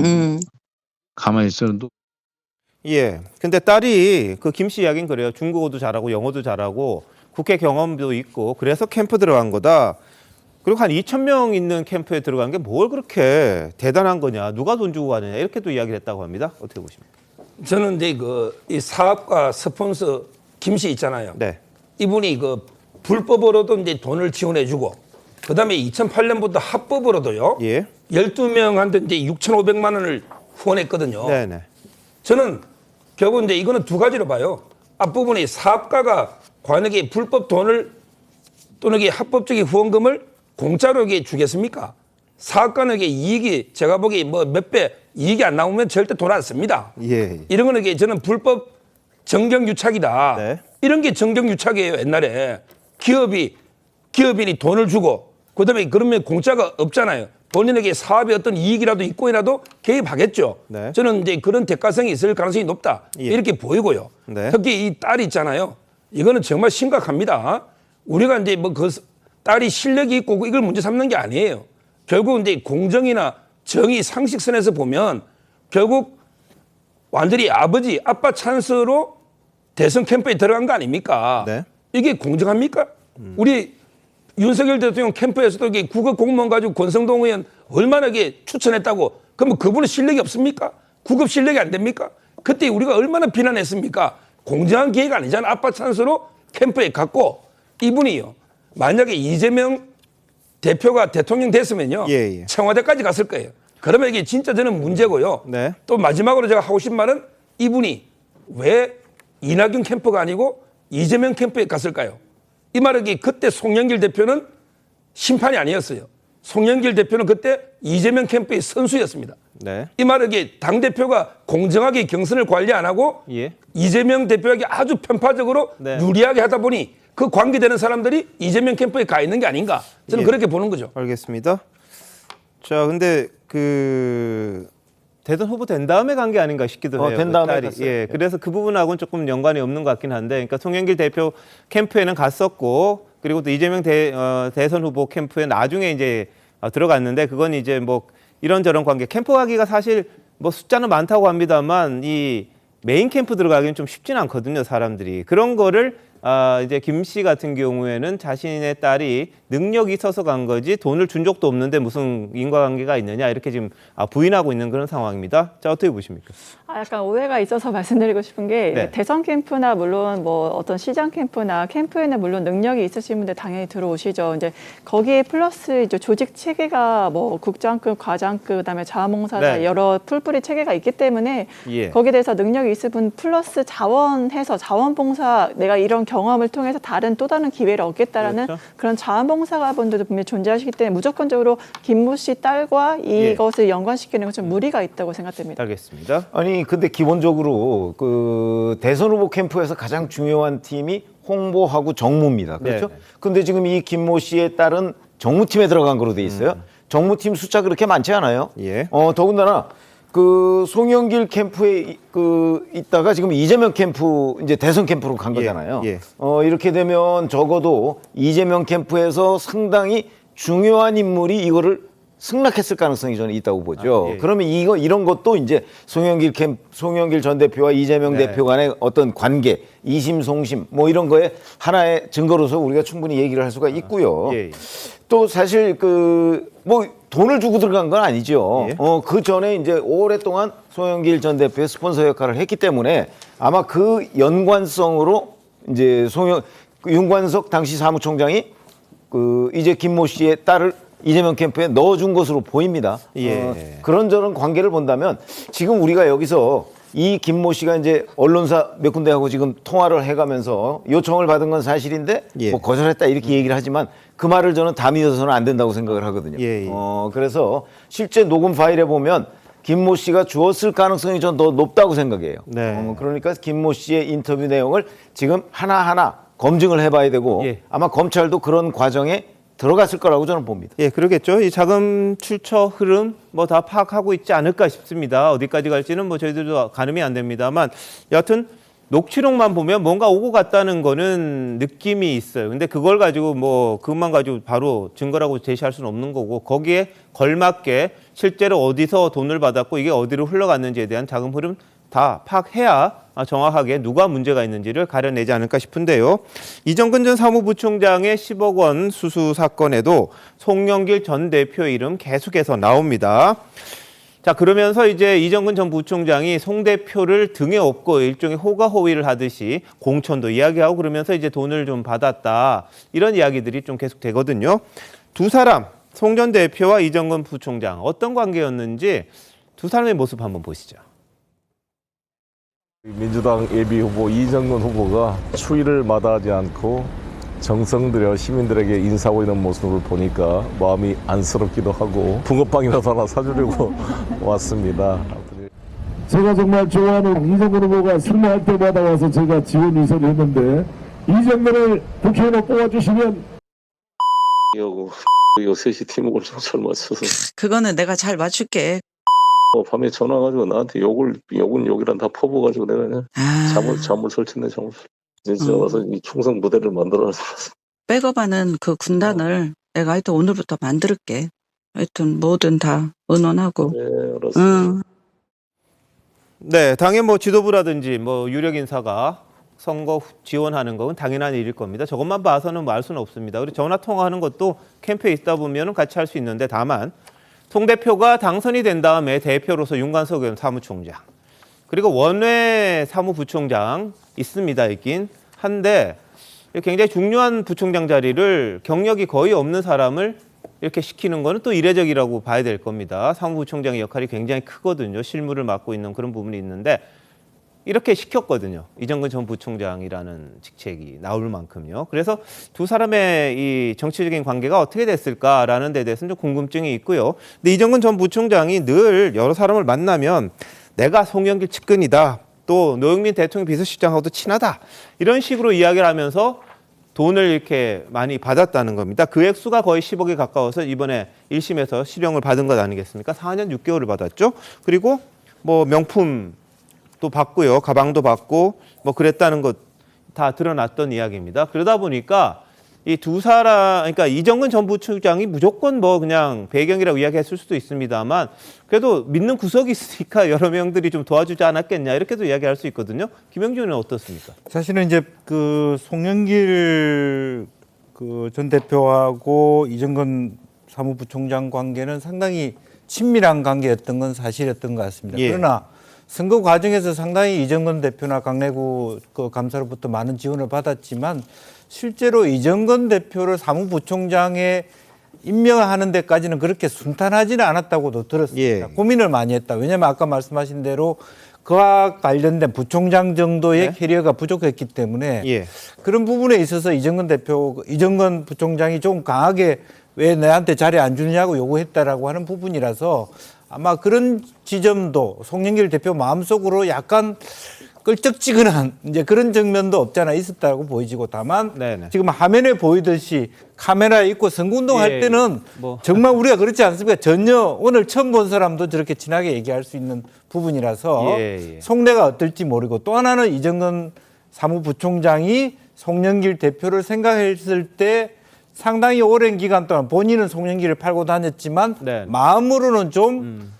R: 가만히 있어. 또
A: 예. 근데 딸이 그 김 씨 이야기는 그래요. 중국어도 잘하고 영어도 잘하고 국회 경험도 있고 그래서 캠프 들어간 거다. 그리고 한 2,000명 있는 캠프에 들어간 게 뭘 그렇게 대단한 거냐. 누가 돈 주고 가느냐. 이렇게도 이야기를 했다고 합니다. 어떻게 보십니까?
I: 저는 이제 이 사업가 스폰서 김 씨 있잖아요.
A: 네.
I: 이분이 불법으로도 이제 돈을 지원해주고, 그 다음에 2008년부터 합법으로도요. 12명한테 이제 6,500만 원을 후원했거든요.
A: 네네.
I: 저는 결국 이제 이거는 두 가지로 봐요. 앞부분이 사업가가 과연 이게 불법 돈을 또는 이게 합법적인 후원금을 공짜로 이게 주겠습니까? 사업가에게 이익이 제가 보기에 몇 배 이익이 안 나오면 절대 돈 안 씁니다.
A: 예.
I: 이런 거는 이게 저는 불법 정경유착이다.
A: 네.
I: 이런 게 정경유착이에요. 옛날에 기업인이 돈을 주고 그다음에 그러면 공짜가 없잖아요. 본인에게 사업에 어떤 이익이라도 있고이라도 개입하겠죠.
A: 네.
I: 저는 이제 그런 대가성이 있을 가능성이 높다.
A: 예.
I: 이렇게 보이고요.
A: 네.
I: 특히 이 딸이 있잖아요. 이거는 정말 심각합니다. 우리가 이제 그 딸이 실력이 있고 이걸 문제 삼는 게 아니에요. 결국 이제 공정이나 정의 상식선에서 보면 결국 완전히 아빠 찬스로 대선 캠프에 들어간 거 아닙니까?
A: 네.
I: 이게 공정합니까? 우리 윤석열 대통령 캠프에서도 이게 국어 공무원 가지고 권성동 의원 얼마나 이게 추천했다고. 그러면 그분은 실력이 없습니까? 구급 실력이 안 됩니까? 그때 우리가 얼마나 비난했습니까? 공정한 기회가 아니잖아. 아빠 찬스로 캠프에 갔고 이분이요. 만약에 이재명 대표가 대통령 됐으면요. 청와대까지 갔을 거예요. 그러면 이게 진짜 저는 문제고요.
A: 네.
I: 또 마지막으로 제가 하고 싶은 말은 이분이 왜 이낙연 캠프가 아니고 이재명 캠프에 갔을까요? 이 말은 그때 송영길 대표는 심판이 아니었어요. 송영길 대표는 그때 이재명 캠프의 선수였습니다.
A: 네.
I: 이 말은 당대표가 공정하게 경선을 관리 안 하고 이재명 대표에게 아주 편파적으로 유리하게 하다 보니 그 관계되는 사람들이 이재명 캠프에 가 있는 게 아닌가. 저는 그렇게 보는 거죠.
A: 알겠습니다. 자, 근데 대선 후보 된 다음에 간 게 아닌가 싶기도 해요.
B: 된 다음에
A: 딸이.
B: 갔어요.
A: 예, 그래서 그 부분하고는 조금 연관이 없는 것 같긴 한데, 그러니까 송영길 대표 캠프에는 갔었고, 그리고 또 이재명 대선 후보 캠프에 나중에 이제 들어갔는데, 그건 이제 이런저런 관계. 캠프 가기가 사실 숫자는 많다고 합니다만, 이 메인 캠프 들어가기는 좀 쉽진 않거든요, 사람들이. 그런 거를 이제 김 씨 같은 경우에는 자신의 딸이 능력이 있어서 간 거지 돈을 준 적도 없는데 무슨 인과관계가 있느냐 이렇게 지금 부인하고 있는 그런 상황입니다. 자, 어떻게 보십니까?
L: 약간 오해가 있어서 말씀드리고 싶은 게
A: 네.
L: 대선 캠프나 물론 어떤 시장 캠프나 캠프에는 물론 능력이 있으신 분들 당연히 들어오시죠. 이제 거기에 플러스 이제 조직 체계가 국장급, 과장급, 그다음에 자원봉사자 여러 풀뿌리 체계가 있기 때문에 거기에 대해서 능력이 있을 분 플러스 자원해서 자원봉사 내가 이런 경험을 통해서 또 다른 기회를 얻겠다라는 그런 자원봉사가분들도 분명히 존재하시기 때문에 무조건적으로 김모 씨 딸과 이것을 연관시키는 건 좀 무리가 있다고 생각됩니다.
A: 알겠습니다.
B: 아니 근데 기본적으로 그 대선 후보 캠프에서 가장 중요한 팀이 홍보하고 정무입니다. 그렇죠? 근데 지금 이 김모 씨의 딸은 정무팀에 들어간 거로 돼 있어요. 정무팀 숫자 그렇게 많지 않아요. 더군다나 그 송영길 캠프에 있다가 지금 이재명 캠프 이제 대선 캠프로 간 거잖아요. 이렇게 되면 적어도 이재명 캠프에서 상당히 중요한 인물이 이거를 승낙했을 가능성이 저는 있다고 보죠. 그러면 이런 것도 이제 송영길 전 대표와 이재명 대표 간의 어떤 관계, 이심송심 이런 거에 하나의 증거로서 우리가 충분히 얘기를 할 수가 있고요. 또 사실 돈을 주고 들어간 건 아니죠. 그 전에 이제 오랫동안 송영길 전 대표의 스폰서 역할을 했기 때문에 아마 그 연관성으로 이제 윤관석 당시 사무총장이 이제 김모 씨의 딸을 이재명 캠프에 넣어준 것으로 보입니다. 그런저런 관계를 본다면 지금 우리가 여기서 이 김모 씨가 이제 언론사 몇 군데하고 지금 통화를 해가면서 요청을 받은 건 사실인데 거절했다 이렇게 얘기를 하지만 그 말을 저는 다 믿어서는 안 된다고 생각을 하거든요. 그래서 실제 녹음 파일에 보면 김모 씨가 주었을 가능성이 전 더 높다고 생각해요. 그러니까 김모 씨의 인터뷰 내용을 지금 하나하나 검증을 해봐야 되고 아마 검찰도 그런 과정에 들어갔을 거라고 저는 봅니다.
A: 그러겠죠. 이 자금 출처 흐름 다 파악하고 있지 않을까 싶습니다. 어디까지 갈지는 저희들도 가늠이 안 됩니다만 여하튼 녹취록만 보면 뭔가 오고 갔다는 거는 느낌이 있어요. 근데 그걸 가지고 뭐 그것만 가지고 바로 증거라고 제시할 수는 없는 거고 거기에 걸맞게 실제로 어디서 돈을 받았고 이게 어디로 흘러갔는지에 대한 자금 흐름 다 파악해야 정확하게 누가 문제가 있는지를 가려내지 않을까 싶은데요. 이정근 전 사무부총장의 10억 원 수수 사건에도 송영길 전 대표 이름 계속해서 나옵니다. 자, 그러면서 이제 이정근 전 부총장이 송 대표를 등에 업고 일종의 호가호위를 하듯이 공천도 이야기하고 그러면서 이제 돈을 좀 받았다. 이런 이야기들이 좀 계속 되거든요. 두 사람, 송 전 대표와 이정근 부총장 어떤 관계였는지 두 사람의 모습 한번 보시죠.
S: 민주당 예비 후보 이정근 후보가 추위를 마다하지 않고 정성 들여 시민들에게 인사하고 있는 모습을 보니까 마음이 안쓰럽기도 하고 붕어빵이라도 하나 사주려고 왔습니다.
T: 제가 정말 좋아하는 이정근 후보가 선거할 때마다 와서 제가 지원 유세를 했는데 이정근을 국회의원으로 뽑아주시면
S: 요새 팀을 잘 맞춰서
Q: 그거는 내가 잘 맞출게.
S: 밤에 전화 가지고 나한테 욕은 욕이란 다 퍼부어가지고 내가 그냥 잠을 설쳤네. 진짜 와서 이 충성 부대를 만들어놨어.
Q: 백업하는 그 군단을 내가 하여튼 오늘부터 만들게. 하여튼 뭐든 다 의논하고.
S: 네, 알았습니다.
A: 네, 당연 뭐 지도부라든지 뭐 유력 인사가 선거 지원하는 건 당연한 일일 겁니다. 저것만 봐서는 뭐 알 수는 없습니다. 그리고 전화 통화하는 것도 캠프에 있다 보면 같이 할 수 있는데 다만 송 대표가 당선이 된 다음에 대표로서 윤관석 의원 사무총장 그리고 원외 사무부총장 있습니다. 있긴 한데 굉장히 중요한 부총장 자리를 경력이 거의 없는 사람을 이렇게 시키는 거는 또 이례적이라고 봐야 될 겁니다. 사무부총장의 역할이 굉장히 크거든요. 실무를 맡고 있는 그런 부분이 있는데 이렇게 시켰거든요. 이정근 전 부총장이라는 직책이 나올 만큼요. 그래서 두 사람의 이 정치적인 관계가 어떻게 됐을까라는 데 대해서는 좀 궁금증이 있고요. 근데 이정근 전 부총장이 늘 여러 사람을 만나면 내가 송영길 측근이다. 또 노영민 대통령 비서실장하고도 친하다. 이런 식으로 이야기를 하면서 돈을 이렇게 많이 받았다는 겁니다. 그 액수가 거의 10억에 가까워서 이번에 1심에서 실형을 받은 것 아니겠습니까? 4년 6개월을 받았죠. 그리고 뭐 명품도 받고요. 가방도 받고 뭐 그랬다는 것 다 드러났던 이야기입니다. 그러다 보니까 이 두 사람, 그러니까 이정근 전 부총장이 무조건 뭐 그냥 배경이라고 이야기했을 수도 있습니다만 그래도 믿는 구석이 있으니까 여러 명들이 좀 도와주지 않았겠냐 이렇게도 이야기할 수 있거든요. 김영준은 어떻습니까?
M: 사실은 이제 그 송영길 그 전 대표하고 이정근 사무부총장 관계는 상당히 친밀한 관계였던 건 사실이었던 것 같습니다.
A: 예.
M: 그러나 선거 과정에서 상당히 이정근 대표나 강내구 그 감사로부터 많은 지원을 받았지만 실제로 이정근 대표를 사무부총장에 임명하는 데까지는 그렇게 순탄하지는 않았다고도 들었습니다.
A: 예.
M: 고민을 많이 했다. 왜냐하면 아까 말씀하신 대로 그와 관련된 부총장 정도의 캐리어가 부족했기 때문에 그런 부분에 있어서 이정근 부총장이 좀 강하게 왜 내한테 자리 안 주느냐고 요구했다라고 하는 부분이라서 아마 그런 지점도 송영길 대표 마음속으로 약간 끌적지근한 이제 그런 장면도 없잖아 있었다고 보이지고 다만 지금 화면에 보이듯이 카메라에 있고 선거운동 할 때는 정말 우리가 그렇지 않습니까? 전혀 오늘 처음 본 사람도 저렇게 친하게 얘기할 수 있는 부분이라서 속내가 어떨지 모르고 또 하나는 이정근 사무부총장이 송영길 대표를 생각했을 때 상당히 오랜 기간 동안 본인은 송영길을 팔고 다녔지만 마음으로는 좀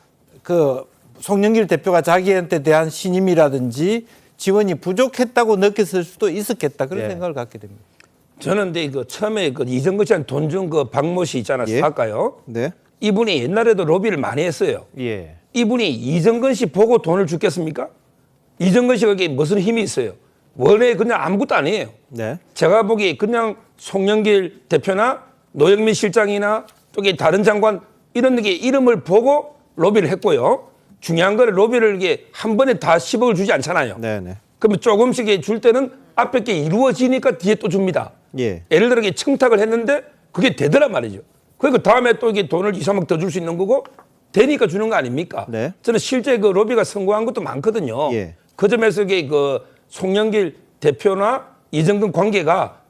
M: 그 송영길 대표가 자기한테 대한 신임이라든지 지원이 부족했다고 느꼈을 수도 있었겠다 그런 생각을 갖게 됩니다.
I: 저는 근데 그 처음에 그 이정근 씨한테 돈 준 그 박모 씨 있잖아요. 사과요. 이분이 옛날에도 로비를 많이 했어요. 이분이 이정근 씨 보고 돈을 주겠습니까? 이정근 씨가 그게 무슨 힘이 있어요? 원래 그냥 아무것도 아니에요. 제가 보기에 그냥 송영길 대표나 노영민 실장이나 또 다른 장관 이런 게 이름을 보고 로비를 했고요. 중요한 거는 로비를 이게 한 번에 다 10억을 주지 않잖아요. 그러면 조금씩 줄 때는 앞에 게 이루어지니까 뒤에 또 줍니다. 예를 들어 청탁을 했는데 그게 되더란 말이죠. 그리고 다음에 또 이게 돈을 2, 3억 더 줄 수 있는 거고 되니까 주는 거 아닙니까? 저는 실제 그 로비가 성공한 것도 많거든요. 그 점에서 이게 그 송영길 대표나 이정근 관계가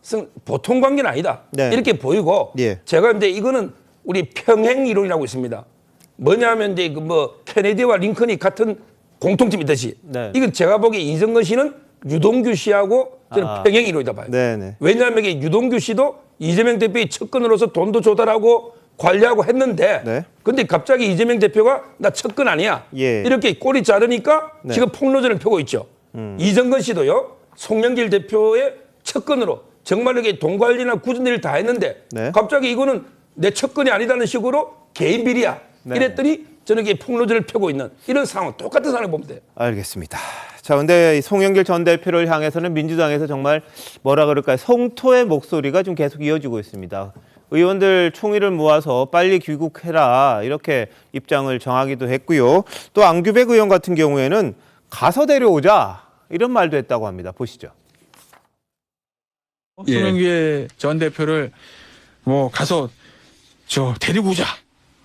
I: 보통 관계는 아니다. 이렇게 보이고 제가 이제 이거는 우리 평행 이론이라고 있습니다. 뭐냐면 이제 그 뭐 케네디와 링컨이 같은 공통점이 있듯이 이건 제가 보기에 이정근 씨는 유동규 씨하고 저는 평행이론이다 봐요.
A: 네네.
I: 왜냐하면 이게 유동규 씨도 이재명 대표의 측근으로서 돈도 조달하고 관리하고 했는데 근데 갑자기 이재명 대표가 나 측근 아니야. 이렇게 꼬리 자르니까 지금 폭로전을 펴고 있죠. 이정건 씨도요. 송영길 대표의 측근으로 정말 이게 돈 관리나 굳은 일을 다 했는데 갑자기 이거는 내 측근이 아니다는 식으로 개인 비리야. 이랬더니 저는 이게 폭로전을 펴고 있는 이런 상황, 똑같은 상황을 보면 돼요.
A: 알겠습니다. 자, 근데 송영길 전 대표를 향해서는 민주당에서 정말 뭐라 그럴까요? 성토의 목소리가 좀 계속 이어지고 있습니다. 의원들 총의를 모아서 빨리 귀국해라 이렇게 입장을 정하기도 했고요. 또 안규백 의원 같은 경우에는 가서 데려오자 이런 말도 했다고 합니다. 보시죠.
C: 송영길 전 대표를 뭐 가서 데리고 오자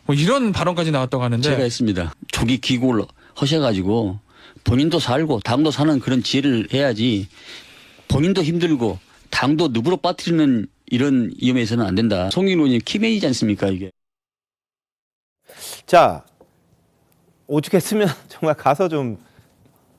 C: 뭐 이런 발언까지 나왔다고 하는데
U: 제가 했습니다. 조기 귀국을 하셔가지고 본인도 살고 당도 사는 그런 지혜를 해야지 본인도 힘들고 당도 누구로 빠뜨리는 이런 위험에서는 안 된다. 송영길 의원님 키맨이지 않습니까 이게.
A: 자, 오죽했으면 정말 가서 좀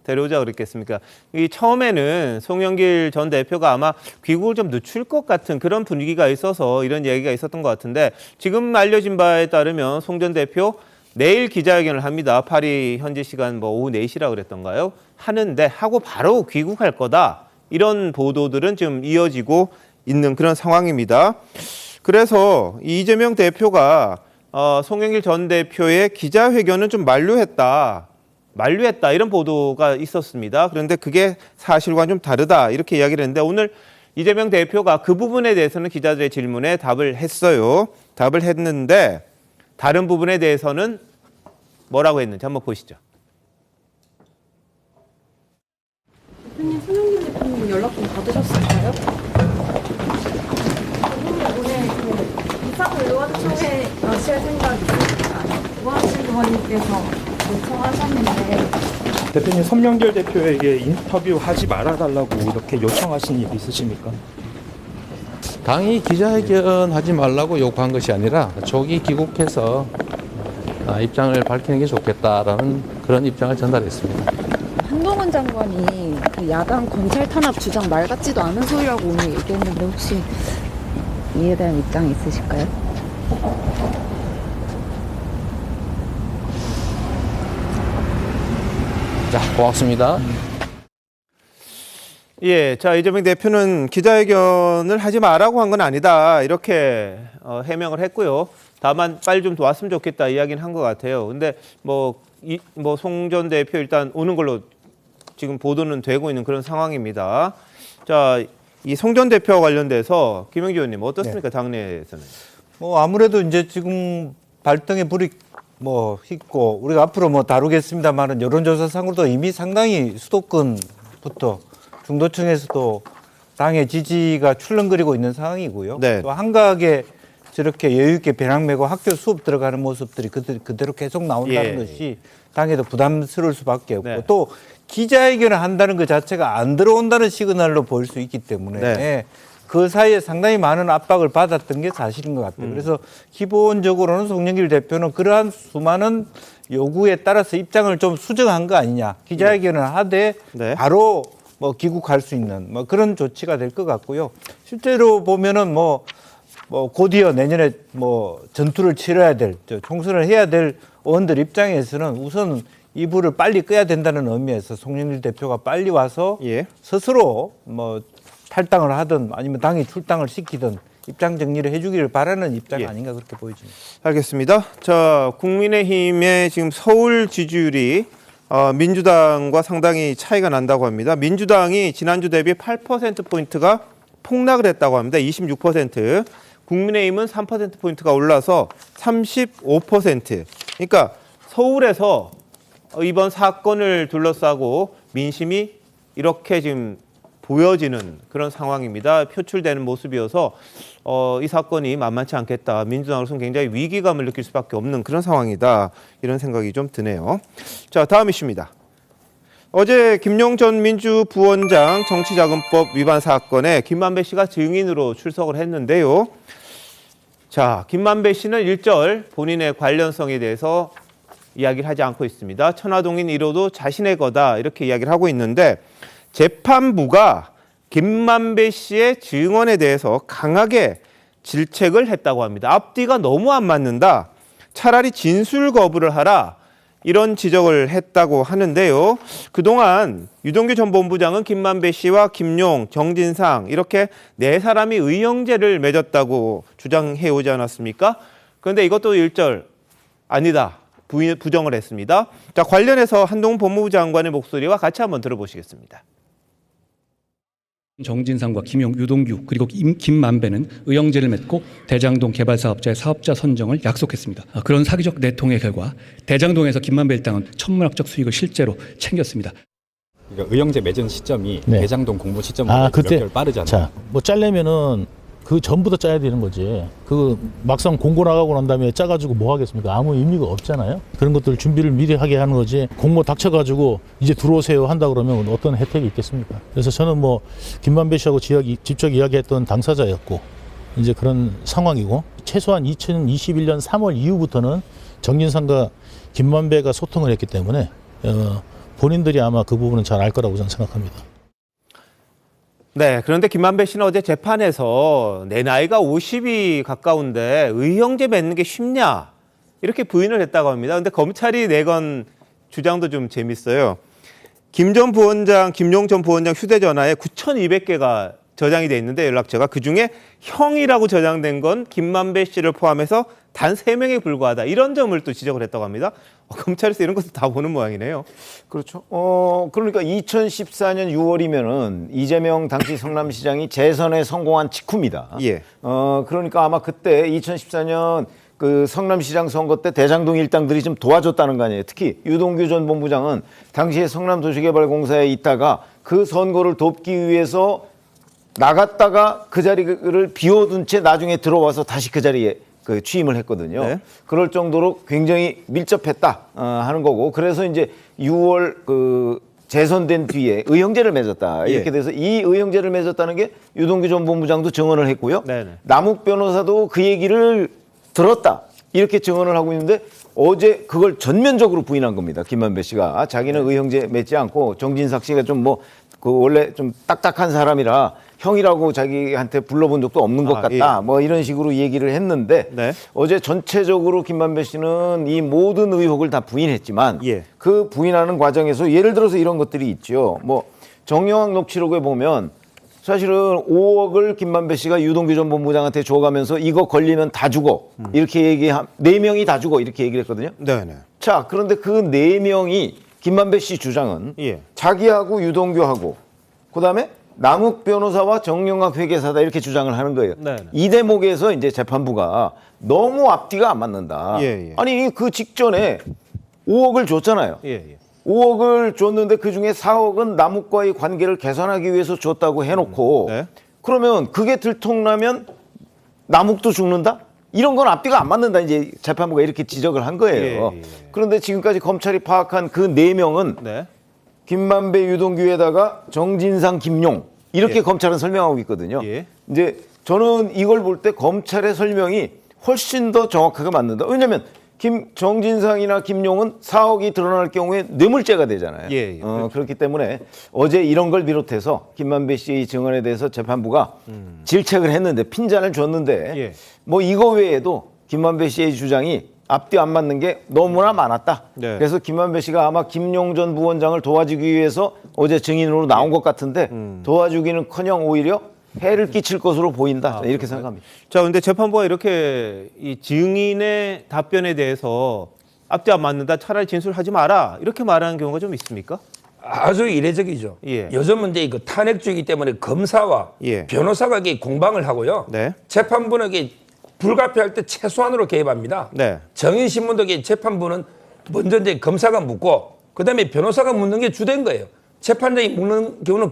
A: 데려오자 그랬겠습니까? 이 처음에는 송영길 전 대표가 아마 귀국을 좀 늦출 것 같은 그런 분위기가 있어서 이런 얘기가 있었던 것 같은데 지금 알려진 바에 따르면 송 전 대표 내일 기자회견을 합니다. 파리 현지 시간 뭐 오후 4시라 그랬던가요? 하는데 하고 바로 귀국할 거다. 이런 보도들은 지금 이어지고 있는 그런 상황입니다. 그래서 이재명 대표가 송영길 전 대표의 기자회견은 좀 만류했다 이런 보도가 있었습니다. 그런데 그게 사실과는 좀 다르다 이렇게 이야기를 했는데 오늘 이재명 대표가 그 부분에 대해서는 기자들의 질문에 답을 했어요. 답을 했는데 다른 부분에 대해서는 뭐라고 했는지 한번 보시죠.
V: 대표님, 송영길 대표님 연락 좀 받으셨을까요? 오늘 이사도 의원총회 하실 생각 있으실까요? 우한신 의원님께서 요청하셨는데
W: 대표님 송영길 대표에게 인터뷰하지 말아달라고 이렇게 요청하신 일 있으십니까?
X: 당이 기자회견 하지 말라고 요구한 것이 아니라 조기 귀국해서 입장을 밝히는 게 좋겠다라는 그런 입장을 전달했습니다.
V: 한동훈 장관이 그 야당 검찰 탄압 주장 말 같지도 않은 소리라고 오늘 얘기했는데 혹시 이에 대한 입장이 있으실까요?
X: 자, 고맙습니다.
A: 예, 자 이재명 대표는 기자회견을 하지 마라고 한 건 아니다 이렇게 해명을 했고요. 다만 빨리 좀 도왔으면 좋겠다 이야기는 한 것 같아요. 근데 송 전 대표 일단 오는 걸로 지금 보도는 되고 있는 그런 상황입니다. 자, 이 송 전 대표와 관련돼서 김영주 의원님 어떻습니까? 당내에서는?
M: 아무래도 이제 지금 발등에 불이 있고 우리가 앞으로 다루겠습니다만은 여론조사상으로도 이미 상당히 수도권부터 중도층에서도 당의 지지가 출렁거리고 있는 상황이고요. 또 한가하게 저렇게 여유 있게 배낭 메고 학교 수업 들어가는 모습들이 그대로 계속 나온다는 것이 당에도 부담스러울 수밖에 없고 또 기자회견을 한다는 것 자체가 안 들어온다는 시그널로 보일 수 있기 때문에 그 사이에 상당히 많은 압박을 받았던 게 사실인 것 같아요. 그래서 기본적으로는 송영길 대표는 그러한 수많은 요구에 따라서 입장을 좀 수정한 거 아니냐. 기자회견을 하되 바로 귀국할 수 있는 그런 조치가 될 것 같고요. 실제로 보면은 곧이어 내년에 전투를 치러야 될 총선을 해야 될 의원들 입장에서는 우선 이불을 빨리 끄야 된다는 의미에서 송영길 대표가 빨리 와서 스스로 탈당을 하든 아니면 당이 출당을 시키든 입장 정리를 해주기를 바라는 입장 아닌가 그렇게 보여집니다.
A: 알겠습니다. 자, 국민의힘의 지금 서울 지지율이 민주당과 상당히 차이가 난다고 합니다. 민주당이 지난주 대비 8%포인트가 폭락을 했다고 합니다. 26%. 국민의힘은 3%포인트가 올라서 35%. 그러니까 서울에서 이번 사건을 둘러싸고 민심이 이렇게 지금 보여지는 그런 상황입니다. 표출되는 모습이어서 이 사건이 만만치 않겠다. 민주당으로서는 굉장히 위기감을 느낄 수밖에 없는 그런 상황이다. 이런 생각이 좀 드네요. 자, 다음 이슈입니다. 어제 김용 전 민주부원장 정치자금법 위반 사건에 김만배 씨가 증인으로 출석을 했는데요. 자, 김만배 씨는 일절 본인의 관련성에 대해서 이야기를 하지 않고 있습니다. 천화동인 1호도 자신의 거다 이렇게 이야기를 하고 있는데 재판부가 김만배 씨의 증언에 대해서 강하게 질책을 했다고 합니다. 앞뒤가 너무 안 맞는다. 차라리 진술 거부를 하라. 이런 지적을 했다고 하는데요. 그동안 유동규 전 본부장은 김만배 씨와 김용, 정진상 이렇게 네 사람이 의형제를 맺었다고 주장해 오지 않았습니까? 그런데 이것도 일절 아니다. 부정을 했습니다. 자, 관련해서 한동훈 법무부 장관의 목소리와 같이 한번 들어보시겠습니다.
J: 정진상과 김용, 유동규 그리고 김만배는 의형제를 맺고 대장동 개발사업자의 사업자 선정을 약속했습니다. 그런 사기적 내통의 결과 대장동에서 김만배 일당은 천문학적 수익을 실제로 챙겼습니다.
D: 그러니까 의형제 맺은 시점이
E: 네.
D: 대장동 공모 시점보다 몇 개월 빠르잖아요.
E: 자, 뭐 짜려면은 그 전부터 짜야 되는 거지. 그 막상 공고 나가고 난 다음에 짜가지고 뭐 하겠습니까? 아무 의미가 없잖아요. 그런 것들 준비를 미리 하게 하는 거지. 공모 닥쳐가지고 이제 들어오세요 한다 그러면 어떤 혜택이 있겠습니까? 그래서 저는 뭐 김만배 씨하고 직접 이야기했던 당사자였고 이제 그런 상황이고 최소한 2021년 3월 이후부터는 정진상과 김만배가 소통을 했기 때문에 본인들이 아마 그 부분은 잘 알 거라고 저는 생각합니다.
A: 네, 그런데 김만배 씨는 어제 재판에서 내 나이가 50이 가까운데 의형제 맺는 게 쉽냐 이렇게 부인을 했다고 합니다. 그런데 검찰이 내건 주장도 좀 재밌어요. 김용 전 부원장 휴대전화에 9,200개가 저장이 돼 있는데 연락처가 그중에 형이라고 저장된 건 김만배 씨를 포함해서 단 3명에 불과하다. 이런 점을 또 지적을 했다고 합니다. 검찰에서 이런 것도 다 보는 모양이네요.
B: 그렇죠. 그러니까 2014년 6월이면은 이재명 당시 성남시장이 재선에 성공한 직후입니다.
A: 예.
B: 그러니까 아마 그때 2014년 그 성남시장 선거 때 대장동 일당들이 좀 도와줬다는 거 아니에요. 특히 유동규 전 본부장은 당시에 성남도시개발공사에 있다가 그 선거를 돕기 위해서 나갔다가 그 자리를 비워둔 채 나중에 들어와서 다시 그 자리에 취임을 했거든요. 네. 그럴 정도로 굉장히 밀접했다 하는 거고, 그래서 이제 6월 재선된 뒤에 의형제를 맺었다 이렇게
A: 예.
B: 돼서 이 의형제를 맺었다는 게 유동규 전 본부장도 증언을 했고요.
A: 네네.
B: 남욱 변호사도 그 얘기를 들었다 이렇게 증언을 하고 있는데 어제 그걸 전면적으로 부인한 겁니다. 김만배 씨가 자기는 의형제 맺지 않고 정진삭 씨가 좀 원래 좀 딱딱한 사람이라 형이라고 자기한테 불러본 적도 없는 것 같다.
A: 예.
B: 뭐 이런 식으로 얘기를 했는데
A: 네.
B: 어제 전체적으로 김만배 씨는 이 모든 의혹을 다 부인했지만
A: 예.
B: 그 부인하는 과정에서 예를 들어서 이런 것들이 있죠. 뭐 정영학 녹취록에 보면 사실은 5억을 김만배 씨가 유동규 전 본부장한테 줘가면서 이거 걸리면 다 죽어. 이렇게 4명이 다 죽어. 이렇게 얘기를 했거든요.
A: 네네.
B: 자, 그런데 그 4명이 김만배 씨 주장은
A: 예.
B: 자기하고 유동규하고 그다음에 남욱 변호사와 정영학 회계사다 이렇게 주장을 하는 거예요.
A: 네네.
B: 이 대목에서 이제 재판부가 너무 앞뒤가 안 맞는다.
A: 예.
B: 아니 그 직전에 5억을 줬잖아요.
A: 예.
B: 5억을 줬는데 그중에 4억은 남욱과의 관계를 개선하기 위해서 줬다고 해놓고
A: 네.
B: 그러면 그게 들통나면 남욱도 죽는다? 이런 건 앞뒤가 안 맞는다. 이제 재판부가 이렇게 지적을 한 거예요.
A: 예.
B: 그런데 지금까지 검찰이 파악한 그 4명은
A: 네.
B: 김만배, 유동규에다가 정진상, 김용 이렇게
A: 예.
B: 검찰은 설명하고 있거든요.
A: 예.
B: 이제 저는 이걸 볼 때 검찰의 설명이 훨씬 더 정확하게 맞는다. 왜냐하면 정진상이나 김용은 4억이 드러날 경우에 뇌물죄가 되잖아요.
A: 예. 그렇죠.
B: 그렇기 때문에 어제 이런 걸 비롯해서 김만배 씨의 증언에 대해서 재판부가 질책을 했는데 핀잔을 줬는데
A: 예.
B: 뭐 이거 외에도 김만배 씨의 주장이 앞뒤 안 맞는 게 너무나 많았다.
A: 네.
B: 그래서 김만배 씨가 아마 김용 전 부원장을 도와주기 위해서 어제 증인으로 나온 것 같은데 도와주기는커녕 오히려 해를 끼칠 것으로 보인다. 이렇게 생각합니다.
A: 자, 그런데 재판부가 이렇게 이 증인의 답변에 대해서 앞뒤 안 맞는다. 차라리 진술하지 마라. 이렇게 말하는 경우가 좀 있습니까?
I: 아주 이례적이죠.
A: 예.
I: 요즘은 이제 탄핵주의이기 때문에 검사와
A: 예.
I: 변호사가 이게 공방을 하고요.
A: 네.
I: 재판부는 이게 불가피할 때 최소한으로 개입합니다.
A: 네.
I: 정인신문도 재판부는 먼저 이제 검사가 묻고 그다음에 변호사가 묻는 게 주된 거예요. 재판장이 묻는 경우는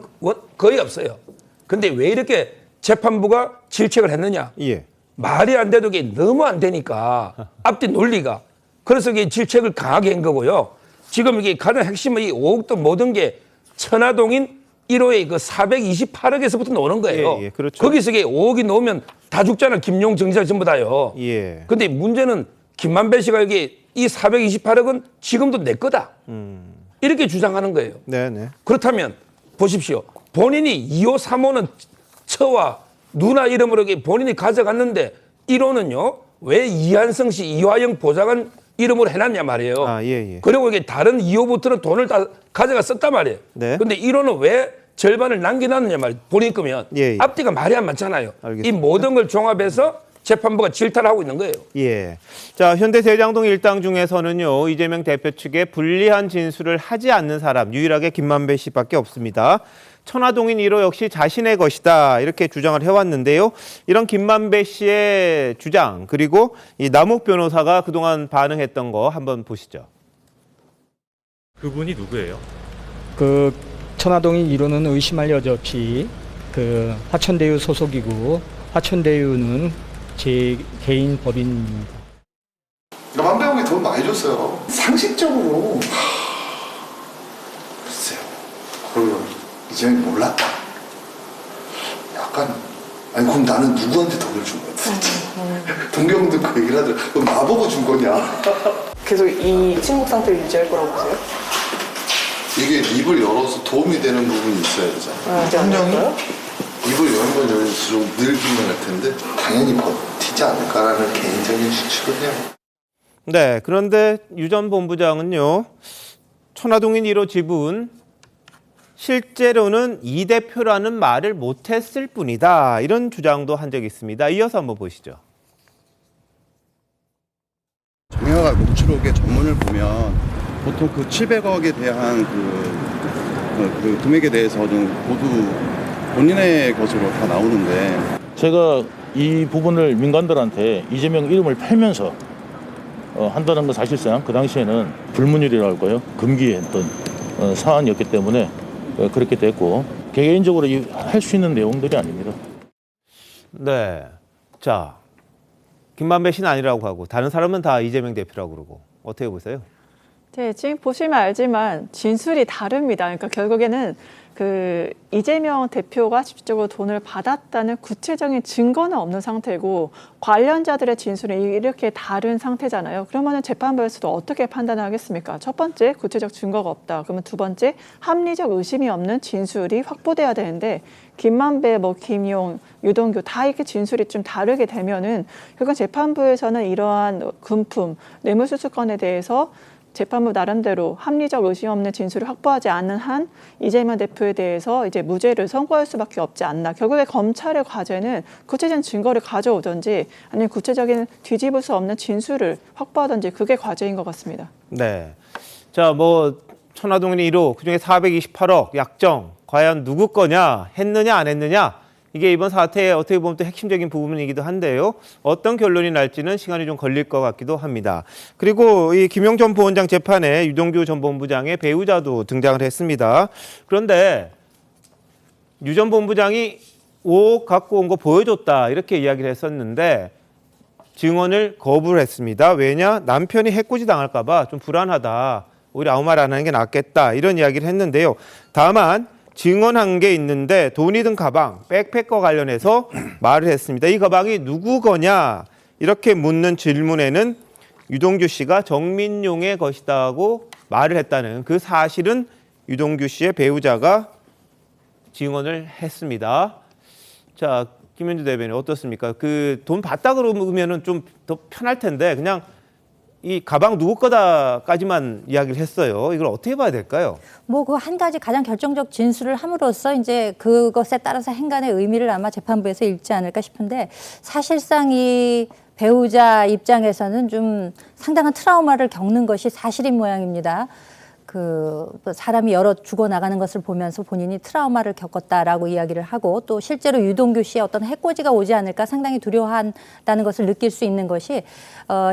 I: 거의 없어요. 근데 왜 이렇게 재판부가 질책을 했느냐?
A: 예.
I: 말이 안 돼도 이게 너무 안 되니까 앞뒤 논리가 그래서 이게 질책을 강하게 한 거고요. 지금 이게 가장 핵심은 이 5억도 모든 게 천화동인 1호의 그 428억에서부터 나오는 거예요.
A: 예, 그렇죠.
I: 거기서 이게 5억이 나오면 다 죽잖아. 김용, 정진상 전부 다요.
A: 예.
I: 근데 문제는 김만배 씨가 이게 이 428억은 지금도 내 거다. 이렇게 주장하는 거예요.
A: 네네.
I: 그렇다면 보십시오. 본인이 2호, 3호는 처와 누나 이름으로 본인이 가져갔는데 1호는요. 왜 이한성 씨, 이화영 보좌관 이름으로 해놨냐 말이에요. 그리고 이게 다른 2호부터는 돈을 다 가져가 썼단 말이에요. 근데 1호는 왜 절반을 남겨놨느냐 말이에요. 본인 거면. 앞뒤가 말이 안 맞잖아요. 이 모든 걸 종합해서 재판부가 질타하고 있는 거예요.
A: 자, 현대대장동 일당 중에서는요. 이재명 대표 측에 불리한 진술을 하지 않는 사람 유일하게 김만배 씨밖에 없습니다. 천화동인 1호 역시 자신의 것이다 이렇게 주장을 해왔는데요. 이런 김만배 씨의 주장 그리고 이 남욱 변호사가 그동안 반응했던 거 한번 보시죠.
W: 그분이 누구예요?
G: 그 천화동인 1호는 의심할 여지 없이 그 화천대유 소속이고 화천대유는 제 개인 법인입니다.
H: 만배 형이 돈 많이 줬어요. 상식적으로 글쎄요. 그러면 이재명이 몰랐다. 약간 아니 그럼 나는 누구한테 돈을 준 거야 도대체. 동경도 그 얘기를 하더라. 너 나보고 준 거냐.
N: 계속 이 침묵 상태를 유지할 거라고 보세요?
H: 이게 입을 열어서 도움이 되는 부분이 있어야 되잖아. 한정이 입을 여는 건 열수록 늘기만 할 텐데 당연히 버티지 않을까라는 개인적인 추측을 해요.
A: 네, 그런데 유 전 본부장은요. 천화동인 1호 지분 실제로는 이 대표라는 말을 못했을 뿐이다. 이런 주장도 한 적이 있습니다. 이어서 한번 보시죠.
O: 정영학 녹취록의 전문을 보면 보통 그 700억에 대한 그 금액에 대해서는 모두 본인의 것으로 다 나오는데
E: 제가 이 부분을 민간들한테 이재명 이름을 팔면서 한다는 건 사실상 그 당시에는 불문율이랄까요? 금기했던 사안이었기 때문에 그렇게 됐고 개인적으로 할 수 있는 내용들이 아닙니다.
A: 네, 자 김만배 씨는 아니라고 하고 다른 사람은 다 이재명 대표라고 그러고 어떻게 보세요?
L: 네, 지금 보시면 알지만 진술이 다릅니다. 그러니까 결국에는 그 이재명 대표가 직접적으로 돈을 받았다는 구체적인 증거는 없는 상태고 관련자들의 진술은 이렇게 다른 상태잖아요. 그러면 재판부에서도 어떻게 판단을 하겠습니까? 첫 번째, 구체적 증거가 없다. 그러면 두 번째, 합리적 의심이 없는 진술이 확보돼야 되는데 김만배, 김용, 유동규 다 이렇게 진술이 좀 다르게 되면은 결국 재판부에서는 이러한 금품, 뇌물수수건에 대해서 재판부 나름대로 합리적 의심 없는 진술을 확보하지 않는 한 이재명 대표에 대해서 이제 무죄를 선고할 수밖에 없지 않나. 결국에 검찰의 과제는 구체적인 증거를 가져오든지 아니면 구체적인 뒤집을 수 없는 진술을 확보하든지 그게 과제인 것 같습니다.
A: 네, 자 천화동인 1호 그중에 428억 약정 과연 누구 거냐 했느냐 안 했느냐 이게 이번 사태의 어떻게 보면 또 핵심적인 부분이기도 한데요. 어떤 결론이 날지는 시간이 좀 걸릴 것 같기도 합니다. 그리고 이 김용 전 부원장 재판에 유동규 전 본부장의 배우자도 등장을 했습니다. 그런데 유 전 본부장이 5억 갖고 온 거 보여줬다 이렇게 이야기를 했었는데 증언을 거부를 했습니다. 왜냐? 남편이 해코지 당할까 봐 좀 불안하다. 오히려 아무 말 안 하는 게 낫겠다 이런 이야기를 했는데요. 다만 증언한 게 있는데 돈이 든 가방, 백팩과 관련해서 말을 했습니다. 이 가방이 누구 거냐 이렇게 묻는 질문에는 유동규 씨가 정민용의 것이다고 말을 했다는 그 사실은 유동규 씨의 배우자가 증언을 했습니다. 자, 김현주 대변인 어떻습니까? 그 돈 받다 그러면은 좀 더 편할 텐데 그냥 이 가방 누구 거다까지만 이야기를 했어요. 이걸 어떻게 봐야 될까요?
K: 그 한 가지 가장 결정적 진술을 함으로써 이제 그것에 따라서 행간의 의미를 아마 재판부에서 읽지 않을까 싶은데 사실상 이 배우자 입장에서는 좀 상당한 트라우마를 겪는 것이 사실인 모양입니다. 사람이 여러 죽어나가는 것을 보면서 본인이 트라우마를 겪었다라고 이야기를 하고 또 실제로 유동규 씨의 어떤 해코지가 오지 않을까 상당히 두려워한다는 것을 느낄 수 있는 것이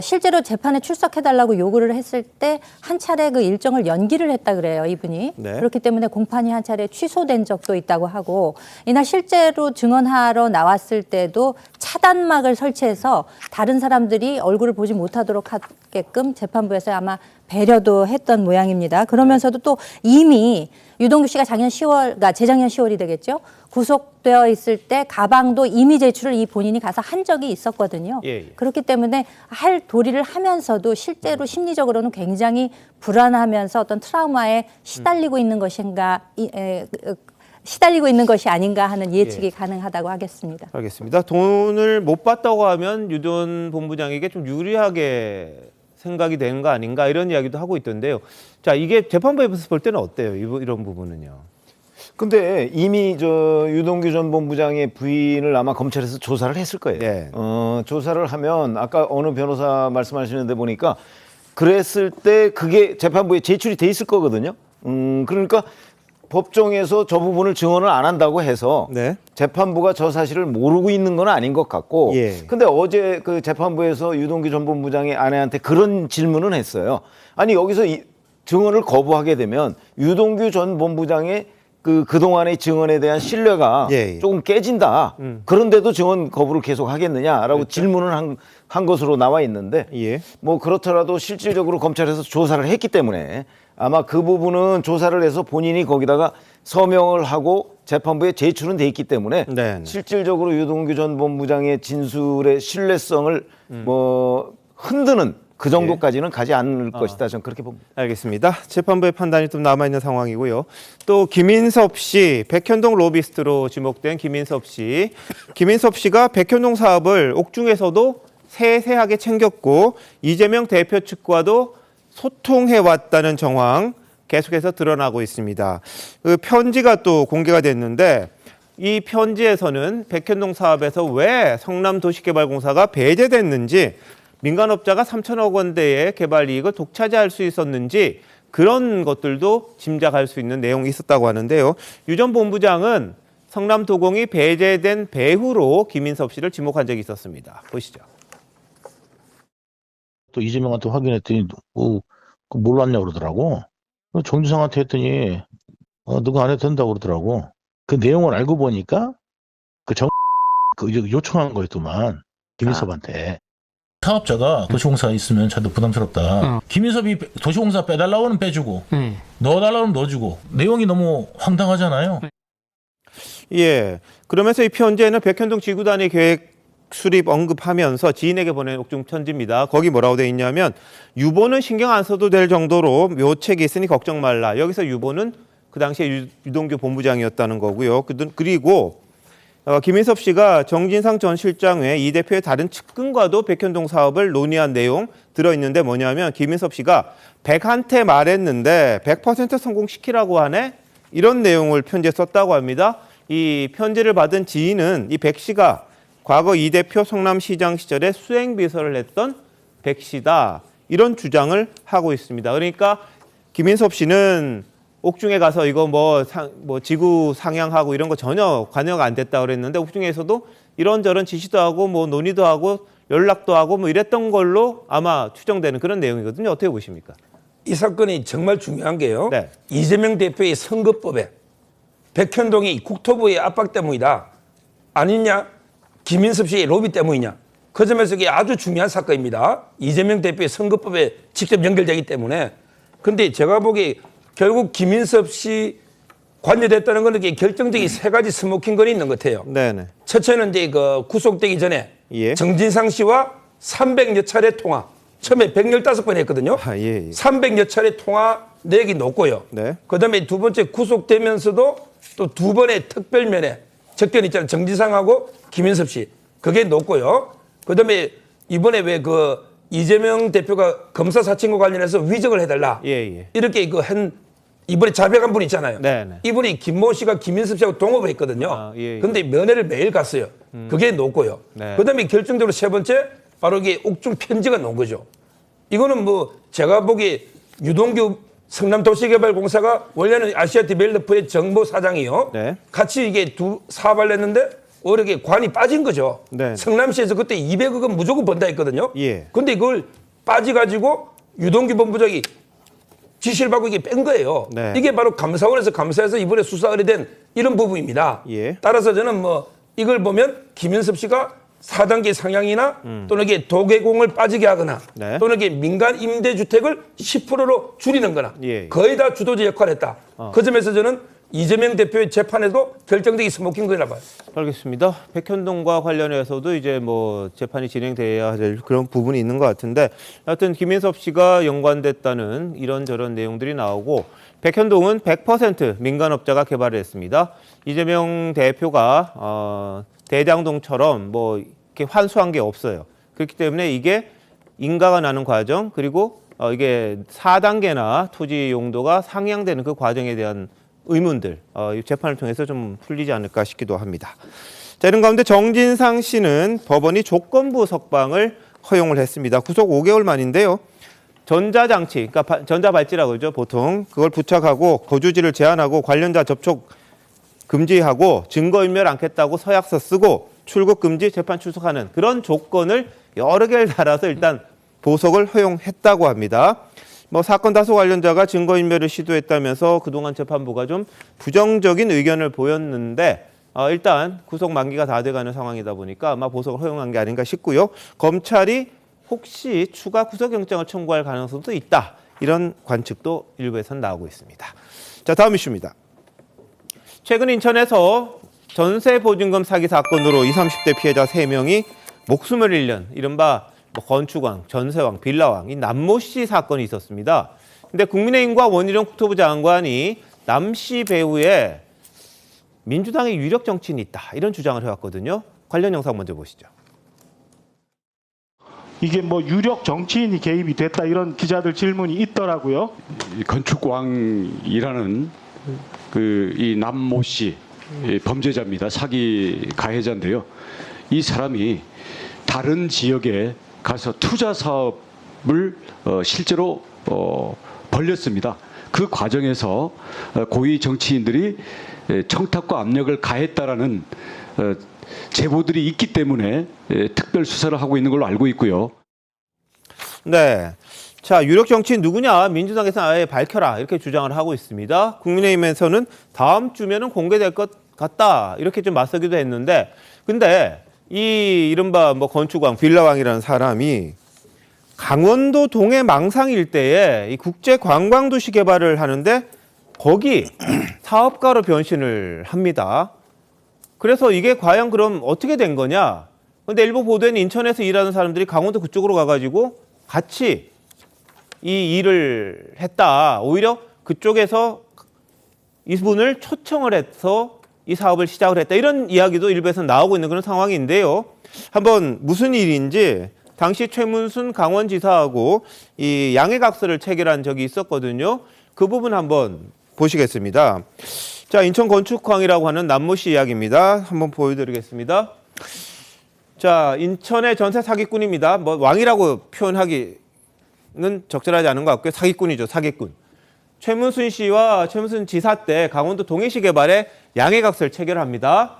K: 실제로 재판에 출석해달라고 요구를 했을 때 한 차례 그 일정을 연기를 했다 그래요, 이분이. 네. 그렇기 때문에 공판이 한 차례 취소된 적도 있다고 하고 이날 실제로 증언하러 나왔을 때도 차단막을 설치해서 다른 사람들이 얼굴을 보지 못하도록 하게끔 재판부에서 아마 배려도 했던 모양입니다. 그러면서도 또 이미 유동규 씨가 재작년 10월이 되겠죠. 구속되어 있을 때 가방도 이미 제출을 이 본인이 가서 한 적이 있었거든요. 그렇기 때문에 할 도리를 하면서도 실제로 심리적으로는 굉장히 불안하면서 어떤 트라우마에 시달리고 있는 것인가 시달리고 있는 것이 아닌가 하는 예측이 가능하다고 하겠습니다.
A: 알겠습니다. 돈을 못 받다고 하면 유돈 본부장에게 좀 유리하게 생각이 되는 거 아닌가 이런 이야기도 하고 있던데요. 자, 이게 재판부에서 볼 때는 어때요? 이런 부분은요.
B: 근데 이미 저 유동규 전 본부장의 부인을 아마 검찰에서 조사를 했을 거예요.
A: 네.
B: 조사를 하면 아까 어느 변호사 말씀하시는데 보니까 그랬을 때 그게 재판부에 제출이 돼 있을 거거든요. 그러니까 법정에서 저 부분을 증언을 안 한다고 해서 재판부가 저 사실을 모르고 있는 건 아닌 것 같고 근데 어제 그 재판부에서 유동규 전 본부장의 아내한테 그런 질문은 했어요. 아니 여기서 증언을 거부하게 되면 유동규 전 본부장의 그동안의 증언에 대한 신뢰가 조금 깨진다. 그런데도 증언 거부를 계속 하겠느냐라고 질문을 한 것으로 나와 있는데 뭐 그렇더라도 실질적으로 검찰에서 조사를 했기 때문에 아마 그 부분은 조사를 해서 본인이 거기다가 서명을 하고 재판부에 제출은 돼 있기 때문에 실질적으로 유동규 전 본부장의 진술의 신뢰성을 뭐 흔드는 그 정도까지는 가지 않을 것이다. 저는 그렇게 봅니다.
A: 알겠습니다. 재판부의 판단이 좀 남아있는 상황이고요. 또 김인섭 씨, 백현동 로비스트로 지목된 김인섭 씨. 김인섭 씨가 백현동 사업을 옥중에서도 세세하게 챙겼고 이재명 대표 측과도 소통해왔다는 정황 계속해서 드러나고 있습니다. 그 편지가 또 공개가 됐는데 이 편지에서는 백현동 사업에서 왜 성남도시개발공사가 배제됐는지 민간업자가 3천억 원대의 개발 이익을 독차지할 수 있었는지 그런 것들도 짐작할 수 있는 내용이 있었다고 하는데요. 유 전 본부장은 성남도공이 배제된 배후로 김인섭 씨를 지목한 적이 있었습니다. 보시죠.
E: 또 이재명한테 확인했더니 뭘로 왔냐고 그러더라고. 정주상한테 했더니 누가 안 해도 된다고 그러더라고. 그 내용을 알고 보니까 요청한 거였더만 김인섭한테. 사업자가 도시공사 있으면 자도 부담스럽다. 김인섭이 도시공사 빼달라고 하면 빼주고 넣어달라고 하면 넣어주고 내용이 너무 황당하잖아요.
A: 예. 그러면서 이 편지에는 백현동 지구단위 계획 수립 언급하면서 지인에게 보낸 옥중 편지입니다. 거기 뭐라고 돼 있냐면 유보는 신경 안 써도 될 정도로 묘책이 있으니 걱정 말라. 여기서 유보는 그 당시에 유동규 본부장이었다는 거고요. 그리고 김인섭 씨가 정진상 전 실장 외 이 대표의 다른 측근과도 백현동 사업을 논의한 내용 들어있는데 뭐냐면 김인섭 씨가 100한테 말했는데 100% 성공시키라고 하네? 이런 내용을 편지에 썼다고 합니다. 이 편지를 받은 지인은 이 백 씨가 과거 이 대표 성남시장 시절에 수행비서를 했던 백 씨다. 이런 주장을 하고 있습니다. 그러니까 김인섭 씨는 옥중에 가서 이거 뭐 지구 상향하고 이런 거 전혀 관여가 안 됐다 그랬는데 옥중에서도 이런저런 지시도 하고 뭐 논의도 하고 연락도 하고 뭐 이랬던 걸로 아마 추정되는 그런 내용이거든요. 어떻게 보십니까?
I: 이 사건이 정말 중요한 게요. 이재명 대표의 선거법에 백현동이 국토부의 압박 때문이다. 아니냐? 김인섭 씨의 로비 때문이냐? 그 점에서 이게 아주 중요한 사건입니다. 이재명 대표의 선거법에 직접 연결되기 때문에. 근데 제가 보기에 결국 김인섭 씨 관여됐다는 건 이렇게 결정적인 세 가지 스모킹건이 있는 것 같아요.
A: 네네.
I: 첫째는 이제 구속되기 전에 정진상 씨와 300여 차례 통화. 처음에 115번 했거든요. 300여 차례 통화 내역이 높고요. 그다음에 두 번째 구속되면서도 또 두 번의 특별면회 접견 있잖아요. 정진상하고 김인섭 씨. 그게 높고요. 그다음에 이번에 왜 이재명 대표가 검사 사칭과 관련해서 위적을 해달라. 이렇게 이번에 자백한 분 있잖아요. 이분이 김모 씨가 김인섭 씨하고 동업을 했거든요. 근데 면회를 매일 갔어요. 그게 높고요. 그다음에 결정적으로 세 번째 바로 이게 옥중 편지가 놓은 거죠. 이거는 뭐 제가 보기에 유동규 성남도시개발공사가 원래는 아시아 디벨로퍼의 정보 사장이요. 같이 이게 사업을 했는데 오히려 관이 빠진 거죠. 성남시에서 그때 200억 원 무조건 번다 했거든요. 근데 이걸 빠져가지고 유동규 본부장이 지시를 받고 이게 뺀 거예요. 이게 바로 감사원에서 감사해서 이번에 수사 의뢰된 이런 부분입니다. 따라서 저는 뭐 이걸 보면 김인섭 씨가 4단계 상향이나 또는 이게 도계공을 빠지게 하거나 또는 이게 민간 임대주택을 10%로 줄이는 거나 거의 다 주도적 역할을 했다. 그 점에서 저는 이재명 대표의 재판에도 결정적인 스모킹건이라 봐요.
A: 알겠습니다. 백현동과 관련해서도 이제 뭐 재판이 진행돼야 될 그런 부분이 있는 것 같은데 하여튼 김인섭 씨가 연관됐다는 이런저런 내용들이 나오고 백현동은 100% 민간업자가 개발을 했습니다. 이재명 대표가 대장동처럼 뭐 이렇게 환수한 게 없어요. 그렇기 때문에 이게 인가가 나는 과정, 그리고 이게 4단계나 토지 용도가 상향되는 그 과정에 대한 의문들, 이 재판을 통해서 좀 풀리지 않을까 싶기도 합니다. 자, 이런 가운데 정진상 씨는 법원이 조건부 석방을 허용을 했습니다. 구속 5개월 만인데요. 전자장치, 그러니까 전자발찌라고 그러죠, 보통. 그걸 부착하고 거주지를 제한하고 관련자 접촉 금지하고 증거인멸 않겠다고 서약서 쓰고 출국 금지, 재판 출석하는 그런 조건을 여러 개를 달아서 일단 보석을 허용했다고 합니다. 뭐 사건 다수 관련자가 증거인멸을 시도했다면서 그동안 재판부가 좀 부정적인 의견을 보였는데 일단 구속 만기가 다 돼가는 상황이다 보니까 아마 보석을 허용한 게 아닌가 싶고요. 검찰이 혹시 추가 구속영장을 청구할 가능성도 있다. 이런 관측도 일부에서는 나오고 있습니다. 자, 다음 이슈입니다. 최근 인천에서 전세보증금 사기 사건으로 20, 30대 피해자 3명이 목숨을 잃는 이른바 건축왕, 전세왕, 빌라왕, 이 남모 씨 사건이 있었습니다. 근데 국민의힘과 원희룡 국토부 장관이 남 씨 배후에 민주당의 유력 정치인이 있다. 이런 주장을 해왔거든요. 관련 영상 먼저 보시죠.
F: 이게 뭐 유력 정치인이 개입이 됐다 이런 기자들 질문이 있더라고요.
P: 건축왕이라는 이 남모 씨 범죄자입니다. 사기 가해자인데요. 이 사람이 다른 지역에 가서 투자 사업을 실제로 벌렸습니다. 그 과정에서 고위 정치인들이 청탁과 압력을 가했다라는 제보들이 있기 때문에 특별 수사를 하고 있는 걸로 알고 있고요.
A: 네. 자, 유력 정치인 누구냐? 민주당에서는 아예 밝혀라. 이렇게 주장을 하고 있습니다. 국민의힘에서는 다음 주면은 공개될 것 같다. 이렇게 좀 맞서기도 했는데, 근데 이 이른바 뭐 건축왕, 빌라왕이라는 사람이 강원도 동해 망상 일대에 이 국제 관광도시 개발을 하는데 거기 사업가로 변신을 합니다. 그래서 이게 과연 그럼 어떻게 된 거냐? 근데 일부 보도에는 인천에서 일하는 사람들이 강원도 그쪽으로 가가지고 같이 이 일을 했다. 오히려 그쪽에서 이분을 초청을 해서 이 사업을 시작을 했다. 이런 이야기도 일부에서 나오고 있는 그런 상황인데요. 한번 무슨 일인지 당시 최문순 강원지사하고 이 양해각서를 체결한 적이 있었거든요. 그 부분 한번 보시겠습니다. 자, 인천 건축왕이라고 하는 남모 씨 이야기입니다. 한번 보여드리겠습니다. 자, 인천의 전세 사기꾼입니다. 뭐 왕이라고 표현하기는 적절하지 않은 것 같고요. 사기꾼이죠, 사기꾼. 최문순 씨와 최문순 지사 때 강원도 동해시 개발에 양해각서를 체결합니다.